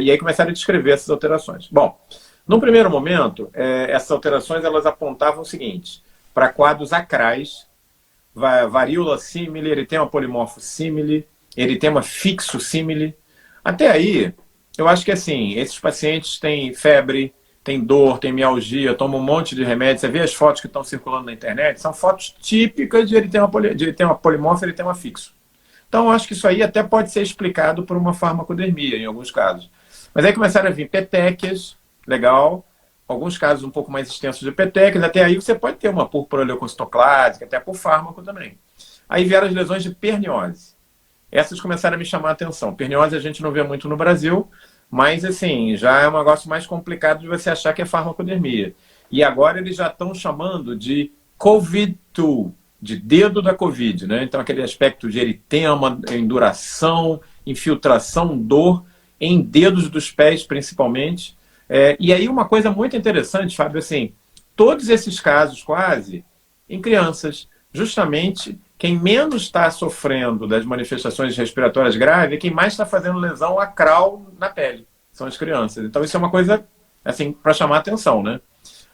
E aí começaram a descrever essas alterações. Bom, no primeiro momento, essas alterações elas apontavam o seguinte, para quadros acrais, varíola símile, eritema polimorfo símile, eritema fixo símile. Até aí, eu acho que assim, esses pacientes têm febre, tem dor, tem mialgia, toma um monte de remédio. Você vê as fotos que estão circulando na internet, são fotos típicas de eritema polimorfo e eritema fixo. Então, eu acho que isso aí até pode ser explicado por uma farmacodermia, em alguns casos. Mas aí começaram a vir petequias, legal, alguns casos um pouco mais extensos de petequias, até aí você pode ter uma púrpura leucocitoclásica, até por fármaco também. Aí vieram as lesões de perniose. Essas começaram a me chamar a atenção. Perniose a gente não vê muito no Brasil, mas, assim, já é um negócio mais complicado de você achar que é farmacodermia. E agora eles já estão chamando de COVID-2, de dedo da Covid, né? Então, aquele aspecto de eritema, induração, infiltração, dor, em dedos dos pés, principalmente. E aí, uma coisa muito interessante, Fábio, assim, todos esses casos, quase, em crianças, justamente quem menos está sofrendo das manifestações respiratórias graves é quem mais está fazendo lesão acral na pele. São as crianças. Então, isso é uma coisa, assim, para chamar a atenção, né?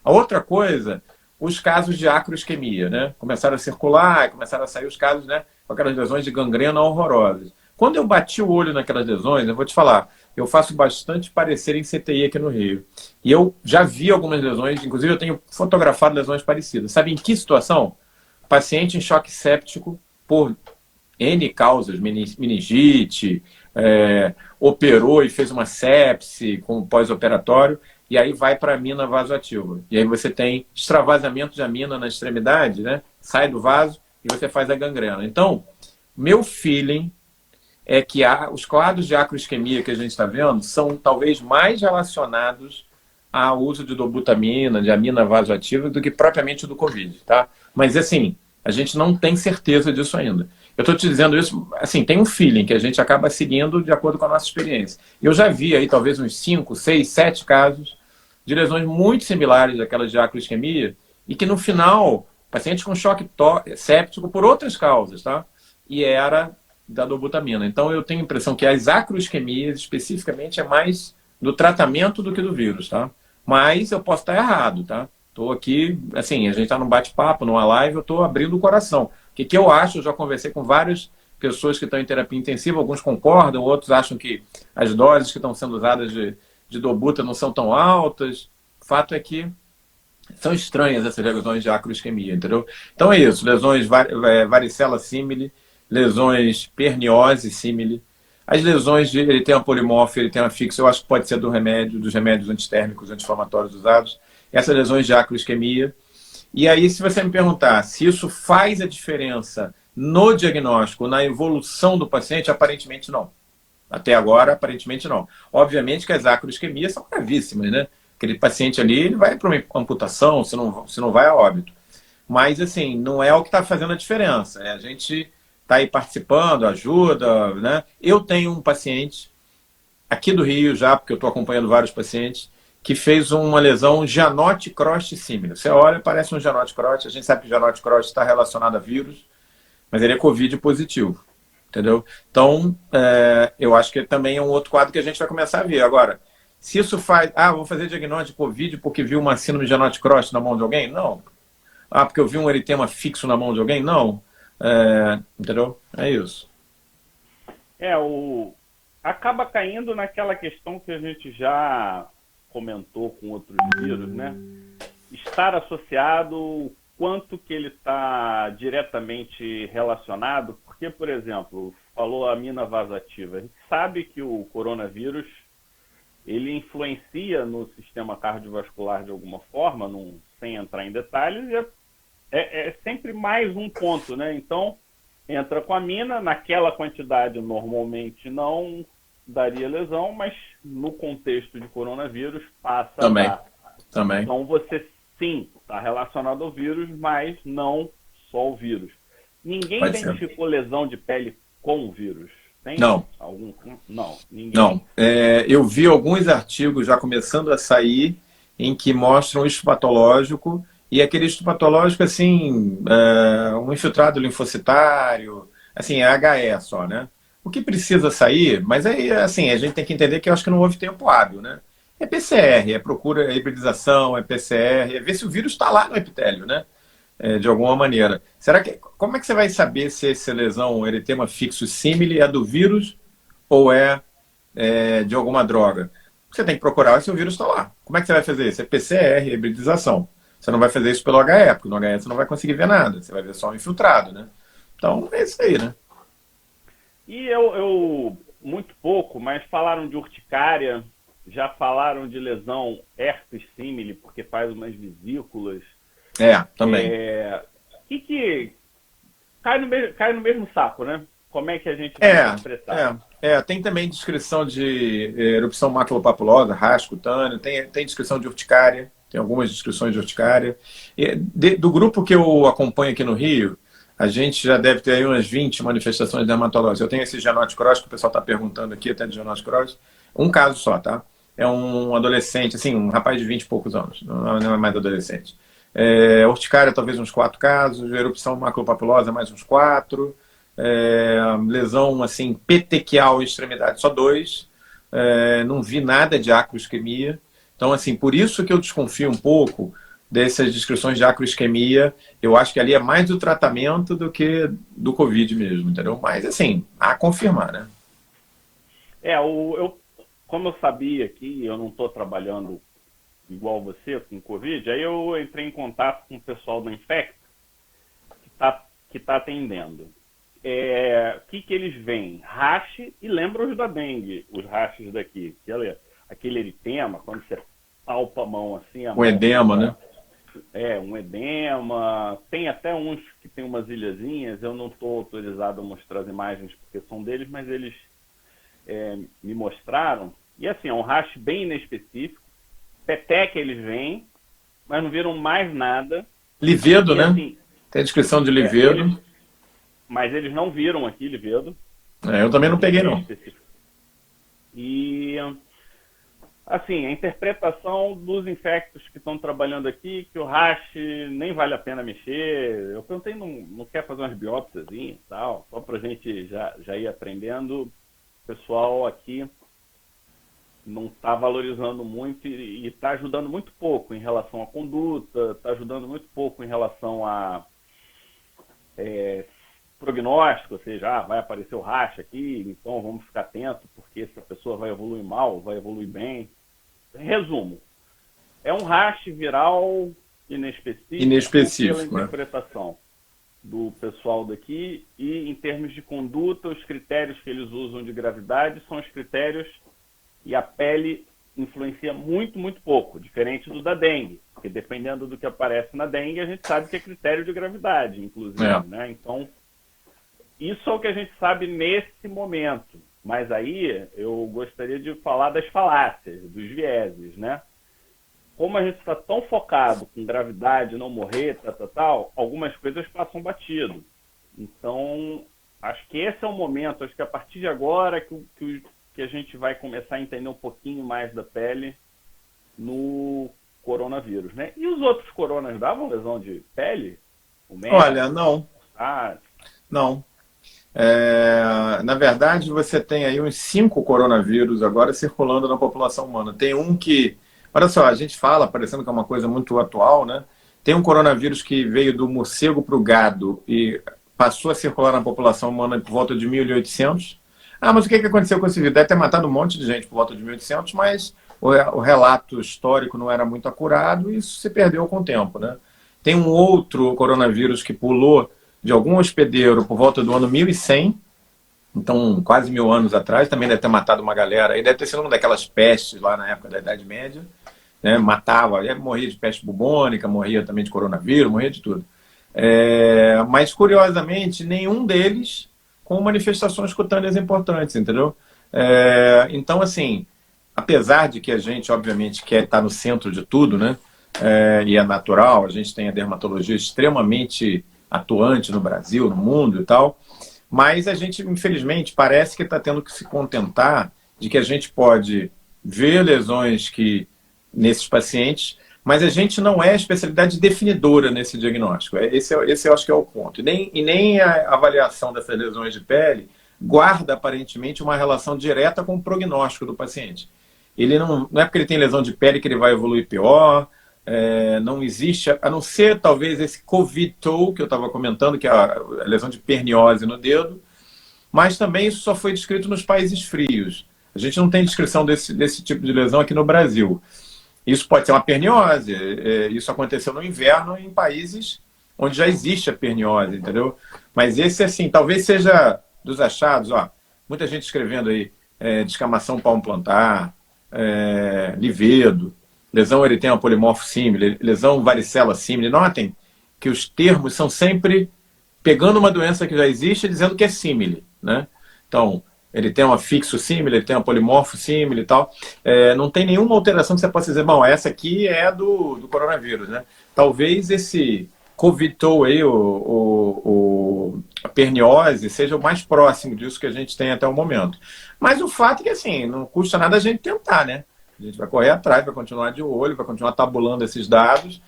A outra coisa, os casos de acroisquemia, né? Começaram a circular, começaram a sair os casos, né? Com aquelas lesões de gangrena horrorosas. Quando eu bati o olho naquelas lesões, eu vou te falar, eu faço bastante parecer em CTI aqui no Rio. E eu já vi algumas lesões, inclusive eu tenho fotografado lesões parecidas. Sabe em que situação? Paciente em choque séptico por N causas, meningite, operou e fez uma sepse com pós-operatório, e aí vai para a amina vasoativa. E aí você tem extravasamento de amina na extremidade, né? Sai do vaso e você faz a gangrena. Então, meu feeling é que os quadros de acroisquemia que a gente está vendo são talvez mais relacionados ao uso de dobutamina, de amina vasoativa, do que propriamente do Covid, tá? Mas, assim, a gente não tem certeza disso ainda. Eu estou te dizendo isso, assim, tem um feeling que a gente acaba seguindo de acordo com a nossa experiência. Eu já vi aí talvez uns 5, 6, 7 casos de lesões muito similares àquelas de acroisquemia e que no final, pacientes com choque séptico por outras causas, tá? E era da dobutamina. Então eu tenho a impressão que as acroisquemias especificamente é mais do tratamento do que do vírus, tá? Mas eu posso estar errado, tá? Estou aqui, assim, a gente está num bate-papo, numa live, eu estou abrindo o coração. O que eu acho, eu já conversei com várias pessoas que estão em terapia intensiva, alguns concordam, outros acham que as doses que estão sendo usadas de dobuta não são tão altas. O fato é que são estranhas essas lesões de acroisquemia, entendeu? Então é isso, lesões varicela símile, lesões perniose símile, as lesões de eritema polimorfo e eritema fixo, eu acho que pode ser dos remédios antitérmicos, anti-inflamatórios usados, essas lesões de acroisquemia. E aí, se você me perguntar se isso faz a diferença no diagnóstico, na evolução do paciente, aparentemente não. Até agora, aparentemente não. Obviamente que as acroisquemias são gravíssimas, né? Aquele paciente ali, ele vai para uma amputação, se não vai a óbito. Mas, assim, não é o que está fazendo a diferença. A gente está aí participando, ajuda, né? Eu tenho um paciente aqui do Rio já, porque eu estou acompanhando vários pacientes, que fez uma lesão Gianotti Cross símile. Você olha, parece um Gianotti Cross, a gente sabe que o Gianotti Cross está relacionado a vírus, mas ele é Covid positivo, entendeu? Então, eu acho que também é um outro quadro que a gente vai começar a ver. Agora, se isso faz... vou fazer diagnóstico de Covid porque vi uma síndrome de Gianotti Cross na mão de alguém? Não. Porque eu vi um eritema fixo na mão de alguém? Não. Entendeu? É isso. Acaba caindo naquela questão que a gente já comentou com outros vírus, né? Estar associado, o quanto que ele está diretamente relacionado, porque, por exemplo, falou a amina vasoativa, a gente sabe que o coronavírus, ele influencia no sistema cardiovascular de alguma forma, sem entrar em detalhes, e é sempre mais um ponto, né? Então, entra com amina, naquela quantidade normalmente não daria lesão, mas no contexto de coronavírus passa Também. a dar. Também. Então você sim está relacionado ao vírus, mas não só o vírus. Ninguém identificou lesão de pele com o vírus? Tem não. Algum? Não, ninguém. Não. Eu vi alguns artigos já começando a sair em que mostram o histopatológico e aquele histopatológico, assim, um infiltrado linfocitário, assim, é HE só, né? O que precisa sair, mas aí, assim, a gente tem que entender que eu acho que não houve tempo hábil, né? É PCR, é procura, é hibridização, é PCR, é ver se o vírus está lá no epitélio, né? De alguma maneira. Como é que você vai saber se essa lesão, eritema fixo símile, é do vírus ou de alguma droga? Você tem que procurar se o vírus está lá. Como é que você vai fazer isso? É PCR, hibridização. Você não vai fazer isso pelo HE, porque no HE você não vai conseguir ver nada. Você vai ver só o infiltrado, né? Então, é isso aí, né? E eu muito pouco, mas falaram de urticária, já falaram de lesão herpes símile, porque faz umas vesículas. Também. Que cai no mesmo saco, né? Como é que a gente vai interpretar? Tem também descrição de erupção maculopapulosa, rasco cutâneo, tem descrição de urticária, tem algumas descrições de urticária. Do grupo que eu acompanho aqui no Rio, a gente já deve ter aí umas 20 manifestações dermatológicas. Eu tenho esse Gianotti Cross, que o pessoal está perguntando aqui, até de Gianotti Cross. Um caso só, tá? É um adolescente, assim, um rapaz de 20 e poucos anos, não é mais adolescente. Urticária, talvez uns 4 casos, erupção maculopapulosa, mais uns 4, lesão, assim, petequial em extremidade, só 2, não vi nada de acroisquemia. Então, assim, por isso que eu desconfio um pouco dessas descrições de acroisquemia. Eu acho que ali é mais do tratamento do que do Covid mesmo, entendeu? Mas, assim, a confirmar, né? Como eu sabia que eu não estou trabalhando igual você com Covid, aí eu entrei em contato com o pessoal da Infecta que tá atendendo. O que eles veem? Rache, e lembram os da dengue, os raches daqui. Aquele eritema, quando você palpa a mão assim... O edema, né? Um edema. Tem até uns que tem umas ilhazinhas, eu não estou autorizado a mostrar as imagens porque são deles, mas eles me mostraram. E assim, é um rache bem inespecífico. Peteca eles veem, mas não viram mais nada. Livedo, e, né? Assim, tem a descrição de livedo. Mas eles não viram aqui livedo. Eu também não peguei, não. E, assim, a interpretação dos infectos que estão trabalhando aqui, que o rache nem vale a pena mexer. Eu perguntei, não quer fazer umas biópsias e tal, só para a gente já ir aprendendo. O pessoal aqui não está valorizando muito e está ajudando muito pouco em relação à conduta, está ajudando muito pouco em relação a prognóstico, ou seja, vai aparecer o racha aqui, então vamos ficar atentos, porque essa pessoa vai evoluir mal, vai evoluir bem. Resumo, é um rache viral inespecífico pela interpretação do pessoal daqui, e em termos de conduta, os critérios que eles usam de gravidade são os critérios, e a pele influencia muito, muito pouco, diferente do da dengue, porque dependendo do que aparece na dengue, a gente sabe que é critério de gravidade, inclusive, né? Então, isso é o que a gente sabe nesse momento. Mas aí eu gostaria de falar das falácias, dos vieses, né? Como a gente está tão focado com gravidade, não morrer, tal, algumas coisas passam batido. Então, acho que esse é o momento, acho que a partir de agora que que a gente vai começar a entender um pouquinho mais da pele no coronavírus, né? E os outros coronas davam lesão de pele? O MERS? Olha, não, Ah, não. Na verdade, você tem aí uns 5 coronavírus agora circulando na população humana. Tem um que, olha só, a gente fala, parecendo que é uma coisa muito atual, né? Tem um coronavírus que veio do morcego para o gado e passou a circular na população humana por volta de 1800. Ah, mas o que aconteceu com esse vírus? Deve ter matado um monte de gente por volta de 1800, mas o relato histórico não era muito acurado e isso se perdeu com o tempo, né? Tem um outro coronavírus que pulou de algum hospedeiro por volta do ano 1100, então quase 1000 anos atrás, também deve ter matado uma galera, e deve ter sido uma daquelas pestes lá na época da Idade Média, né? Matava, morria de peste bubônica, morria também de coronavírus, morria de tudo. Mas, curiosamente, nenhum deles com manifestações cutâneas importantes, entendeu? Então, assim, apesar de que a gente, obviamente, quer estar no centro de tudo, né? E é natural, a gente tem a dermatologia extremamente atuante no Brasil, no mundo e tal, mas a gente, infelizmente, parece que está tendo que se contentar de que a gente pode ver lesões nesses pacientes, mas a gente não é a especialidade definidora nesse diagnóstico. Esse eu acho que é o ponto. E nem a avaliação dessas lesões de pele guarda, aparentemente, uma relação direta com o prognóstico do paciente. Ele não é porque ele tem lesão de pele que ele vai evoluir pior. Não existe, a não ser talvez esse COVID-toe que eu estava comentando, que é a lesão de perniose no dedo, mas também isso só foi descrito nos países frios. A gente não tem descrição desse tipo de lesão aqui no Brasil. Isso pode ser uma perniose, isso aconteceu no inverno em países onde já existe a perniose, entendeu? Mas esse, assim, talvez seja dos achados, muita gente escrevendo aí, descamação palmo-plantar, livedo, lesão eritema polimorfo símile, lesão varicela símile. Notem que os termos são sempre pegando uma doença que já existe e dizendo que é símile, né? Então, eritema fixo símile, eritema polimorfo símile e tal. Não tem nenhuma alteração que você possa dizer, bom, essa aqui é do coronavírus, né? Talvez esse COVID-toe aí, a perniose, seja o mais próximo disso que a gente tem até o momento. Mas o fato é que, assim, não custa nada a gente tentar, né? A gente vai correr atrás, vai continuar de olho, vai continuar tabulando esses dados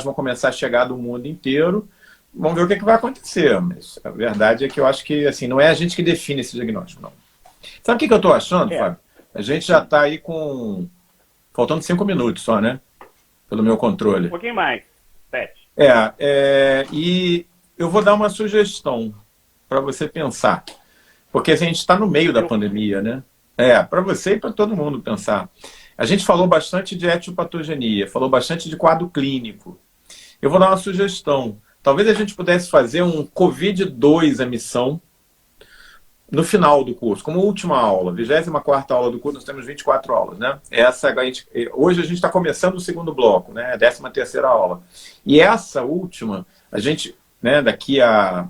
vão começar a chegar do mundo inteiro, vamos ver o que vai acontecer. Mas a verdade é que eu acho que, assim, não é a gente que define esse diagnóstico, não. Sabe o que eu estou achando, Fábio? A gente já está aí faltando 5 minutos só, né? Pelo meu controle. Um pouquinho mais, 7. E eu vou dar uma sugestão para você pensar, porque assim, a gente está no meio da pandemia, né? Para você e para todo mundo pensar. A gente falou bastante de etiopatogenia, falou bastante de quadro clínico. Eu vou dar uma sugestão. Talvez a gente pudesse fazer um COVID-2 emissão no final do curso, como última aula, 24ª aula do curso, nós temos 24 aulas, né? Hoje a gente está começando o segundo bloco, né? A 13ª aula. E essa última, a gente, né, daqui a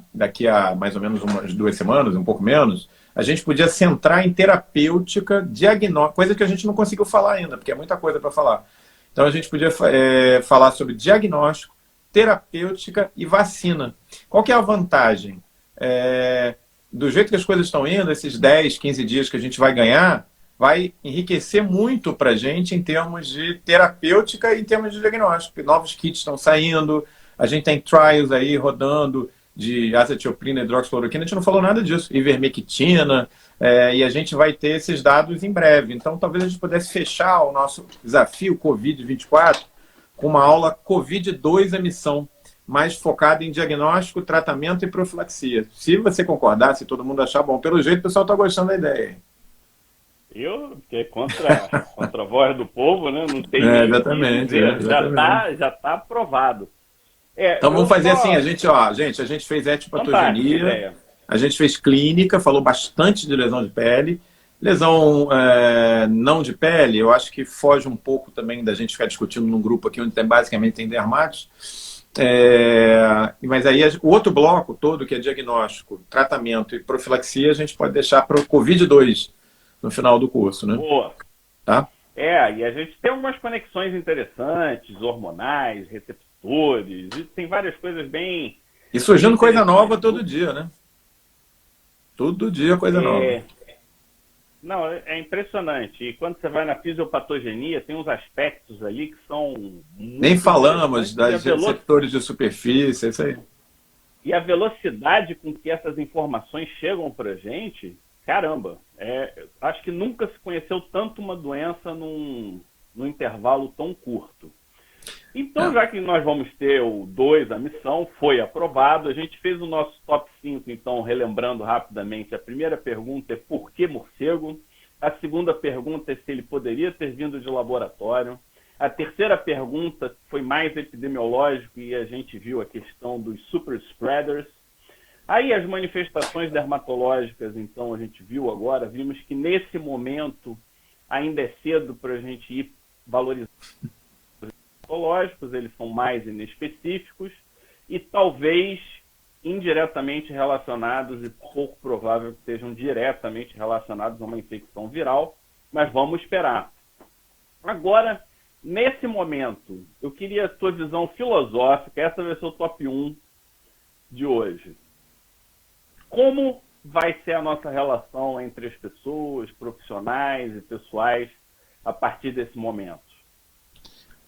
mais ou menos umas 2 semanas, um pouco menos, a gente podia centrar em terapêutica, diagnóstico, coisa que a gente não conseguiu falar ainda, porque é muita coisa para falar. Então a gente podia falar sobre diagnóstico, terapêutica e vacina. Qual que é a vantagem? Do jeito que as coisas estão indo, esses 10, 15 dias que a gente vai ganhar, vai enriquecer muito para a gente em termos de terapêutica e em termos de diagnóstico. Novos kits estão saindo, a gente tem trials aí rodando de azatioprina, hidroxicloroquina, a gente não falou nada disso, ivermectina, e a gente vai ter esses dados em breve. Então, talvez a gente pudesse fechar o nosso desafio COVID-24 com uma aula COVID-2 emissão, mais focada em diagnóstico, tratamento e profilaxia. Se você concordar, se todo mundo achar bom, pelo jeito o pessoal está gostando da ideia. Que é contra a voz do povo, né? Não tem exatamente, já tá aprovado. Então vamos fazer assim, a gente fez etiopatogenia, a gente fez clínica, falou bastante de lesão de pele. Lesão não de pele, eu acho que foge um pouco também da gente ficar discutindo num grupo aqui onde basicamente tem dermatos. Mas aí o outro bloco todo, que é diagnóstico, tratamento e profilaxia, a gente pode deixar para o COVID-2 no final do curso, né? Boa. Tá? E a gente tem algumas conexões interessantes, hormonais, receptores, e tem várias coisas bem... E surgindo coisa nova todo dia, né? Todo dia coisa nova. Não, é impressionante. E quando você vai na fisiopatogenia, tem uns aspectos ali que são Nem muito falamos interessantes das receptores de superfície, é isso aí. e a velocidade com que essas informações chegam para a gente, caramba, acho que nunca se conheceu tanto uma doença num intervalo tão curto. Então, É. já que nós vamos ter o 2, a missão, foi aprovado, a gente fez o nosso top 5, então, relembrando rapidamente, a primeira pergunta é por que morcego? A segunda pergunta é se ele poderia ter vindo de laboratório. A terceira pergunta foi mais epidemiológico e a gente viu a questão dos super spreaders. Aí as manifestações dermatológicas, então, a gente viu agora, vimos que nesse momento ainda é cedo para a gente ir valorizando eles são mais inespecíficos e talvez indiretamente relacionados e pouco provável que estejam diretamente relacionados a uma infecção viral, mas vamos esperar. Agora, nesse momento, eu queria a tua visão filosófica, essa vai ser o top 1 de hoje. Como vai ser a nossa relação entre as pessoas, profissionais e pessoais, a partir desse momento?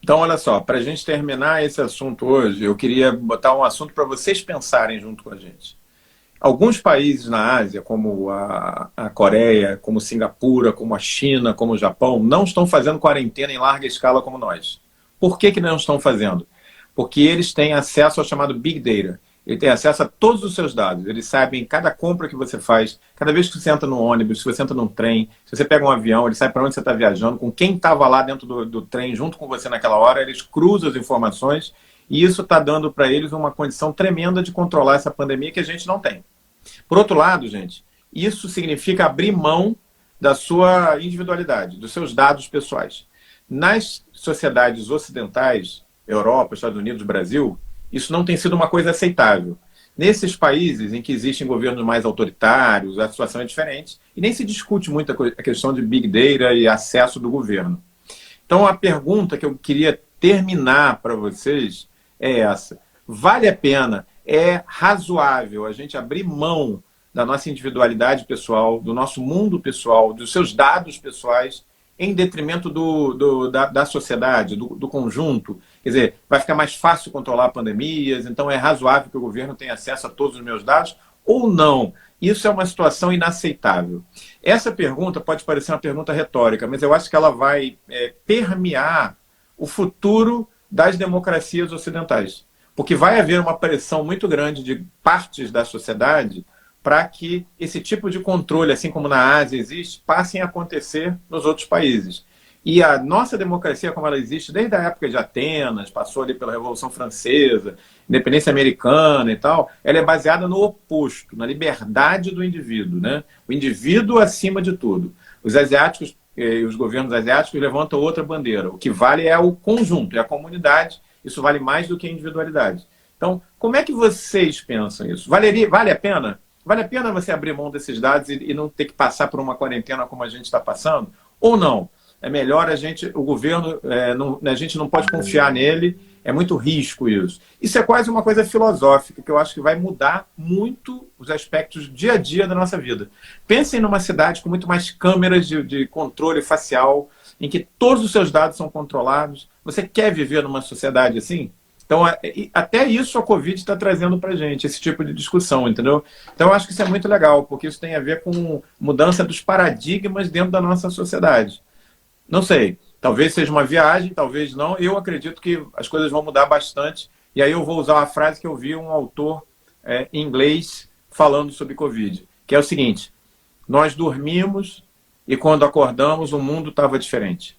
Então, olha só, para a gente terminar esse assunto hoje, eu queria botar um assunto para vocês pensarem junto com a gente. Alguns países na Ásia, como a Coreia, como Singapura, como a China, como o Japão, não estão fazendo quarentena em larga escala como nós. Por que não estão fazendo? Porque eles têm acesso ao chamado Big Data. Ele tem acesso a todos os seus dados. Eles sabem cada compra que você faz, cada vez que você entra no ônibus, se você entra num trem, se você pega um avião, ele sabe para onde você está viajando, com quem estava lá dentro do trem junto com você naquela hora, eles cruzam as informações e isso está dando para eles uma condição tremenda de controlar essa pandemia que a gente não tem. Por outro lado, gente, isso significa abrir mão da sua individualidade, dos seus dados pessoais. Nas sociedades ocidentais, Europa, Estados Unidos, Brasil, isso não tem sido uma coisa aceitável. Nesses países em que existem governos mais autoritários, a situação é diferente e nem se discute muito a questão de Big Data e acesso do governo. Então, a pergunta que eu queria terminar para vocês é essa. Vale a pena, é razoável a gente abrir mão da nossa individualidade pessoal, do nosso mundo pessoal, dos seus dados pessoais, em detrimento da sociedade, do conjunto? Quer dizer, vai ficar mais fácil controlar pandemias, então é razoável que o governo tenha acesso a todos os meus dados, ou não? Isso é uma situação inaceitável. Essa pergunta pode parecer uma pergunta retórica, mas eu acho que ela vai permear o futuro das democracias ocidentais. Porque vai haver uma pressão muito grande de partes da sociedade para que esse tipo de controle, assim como na Ásia existe, passem a acontecer nos outros países. E a nossa democracia, como ela existe desde a época de Atenas, passou ali pela Revolução Francesa, independência americana e tal, ela é baseada no oposto, na liberdade do indivíduo, né? O indivíduo acima de tudo. Os asiáticos e os governos asiáticos levantam outra bandeira. O que vale é o conjunto, é a comunidade. Isso vale mais do que a individualidade. Então, como é que vocês pensam isso? Vale a pena? Vale a pena você abrir mão desses dados e não ter que passar por uma quarentena como a gente está passando? Ou não? É melhor o governo, a gente não pode confiar nele, é muito risco isso. Isso é quase uma coisa filosófica, que eu acho que vai mudar muito os aspectos dia a dia da nossa vida. Pensem numa cidade com muito mais câmeras de controle facial, em que todos os seus dados são controlados. Você quer viver numa sociedade assim? Então, até isso a Covid está trazendo para a gente, esse tipo de discussão, entendeu? Então, eu acho que isso é muito legal, porque isso tem a ver com mudança dos paradigmas dentro da nossa sociedade. Não sei, talvez seja uma viagem, talvez não. Eu acredito que as coisas vão mudar bastante. E aí eu vou usar uma frase que eu vi um autor em inglês falando sobre Covid, que é o seguinte: nós dormimos e quando acordamos o mundo estava diferente.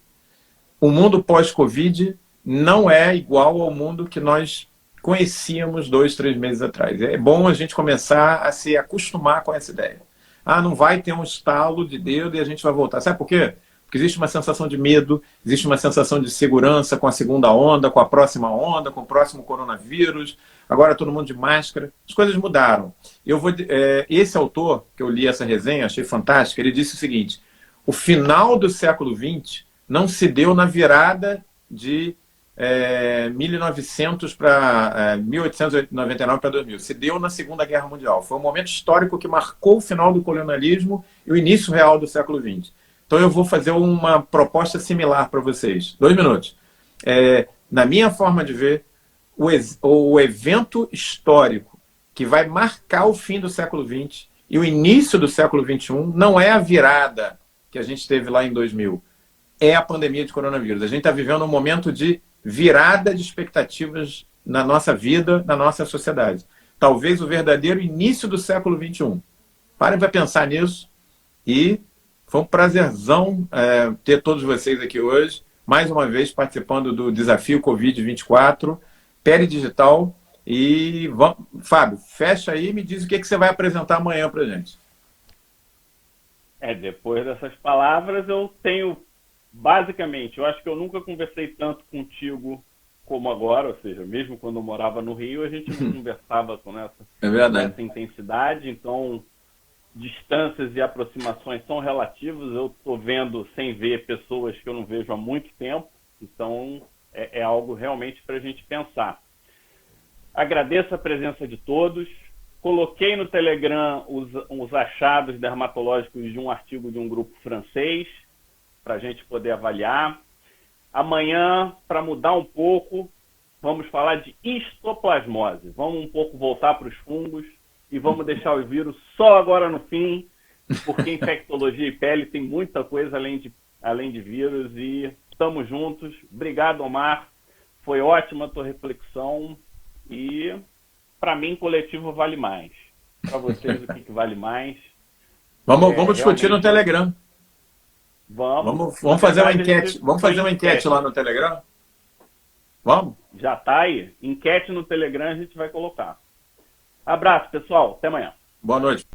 O mundo pós-Covid não é igual ao mundo que nós conhecíamos 2, 3 meses atrás. É bom a gente começar a se acostumar com essa ideia. Não vai ter um estalo de dedo e a gente vai voltar. Sabe por quê? Porque existe uma sensação de medo, existe uma sensação de segurança com a segunda onda, com a próxima onda, com o próximo coronavírus. Agora todo mundo de máscara. As coisas mudaram. Esse autor, que eu li essa resenha, achei fantástica, ele disse o seguinte: o final do século XX não se deu na virada de 1900 para 1899 para 2000. Se deu na Segunda Guerra Mundial. Foi um momento histórico que marcou o final do colonialismo e o início real do século XX. Então eu vou fazer uma proposta similar para vocês. 2 minutos. Na minha forma de ver, o evento histórico que vai marcar o fim do século XX e o início do século XXI não é a virada que a gente teve lá em 2000. É a pandemia de coronavírus. A gente está vivendo um momento de virada de expectativas na nossa vida, na nossa sociedade. Talvez o verdadeiro início do século XXI. Parem para pensar nisso e foi um prazerzão ter todos vocês aqui hoje, mais uma vez participando do desafio Covid-24, Pele Digital. E Fábio, fecha aí e me diz o que você vai apresentar amanhã para a gente. Depois dessas palavras eu tenho, basicamente, eu acho que eu nunca conversei tanto contigo como agora, ou seja, mesmo quando eu morava no Rio, a gente não conversava com essa intensidade, então distâncias e aproximações são relativas. Eu estou vendo sem ver pessoas que eu não vejo há muito tempo, então é algo realmente para a gente pensar. Agradeço a presença de todos. Coloquei no Telegram os achados dermatológicos de um artigo de um grupo francês, para a gente poder avaliar. Amanhã, para mudar um pouco, vamos falar de histoplasmose. Vamos um pouco voltar para os fungos e vamos deixar o vírus só agora no fim, porque infectologia e pele tem muita coisa além de vírus. E estamos juntos. Obrigado, Omar. Foi ótima a tua reflexão. E, para mim, coletivo vale mais. Para vocês, o que vale mais? Vamos discutir no Telegram. Vamos fazer uma enquete. Vamos fazer uma enquete lá no Telegram? Vamos? Já está aí. Enquete no Telegram a gente vai colocar. Abraço, pessoal. Até amanhã. Boa noite.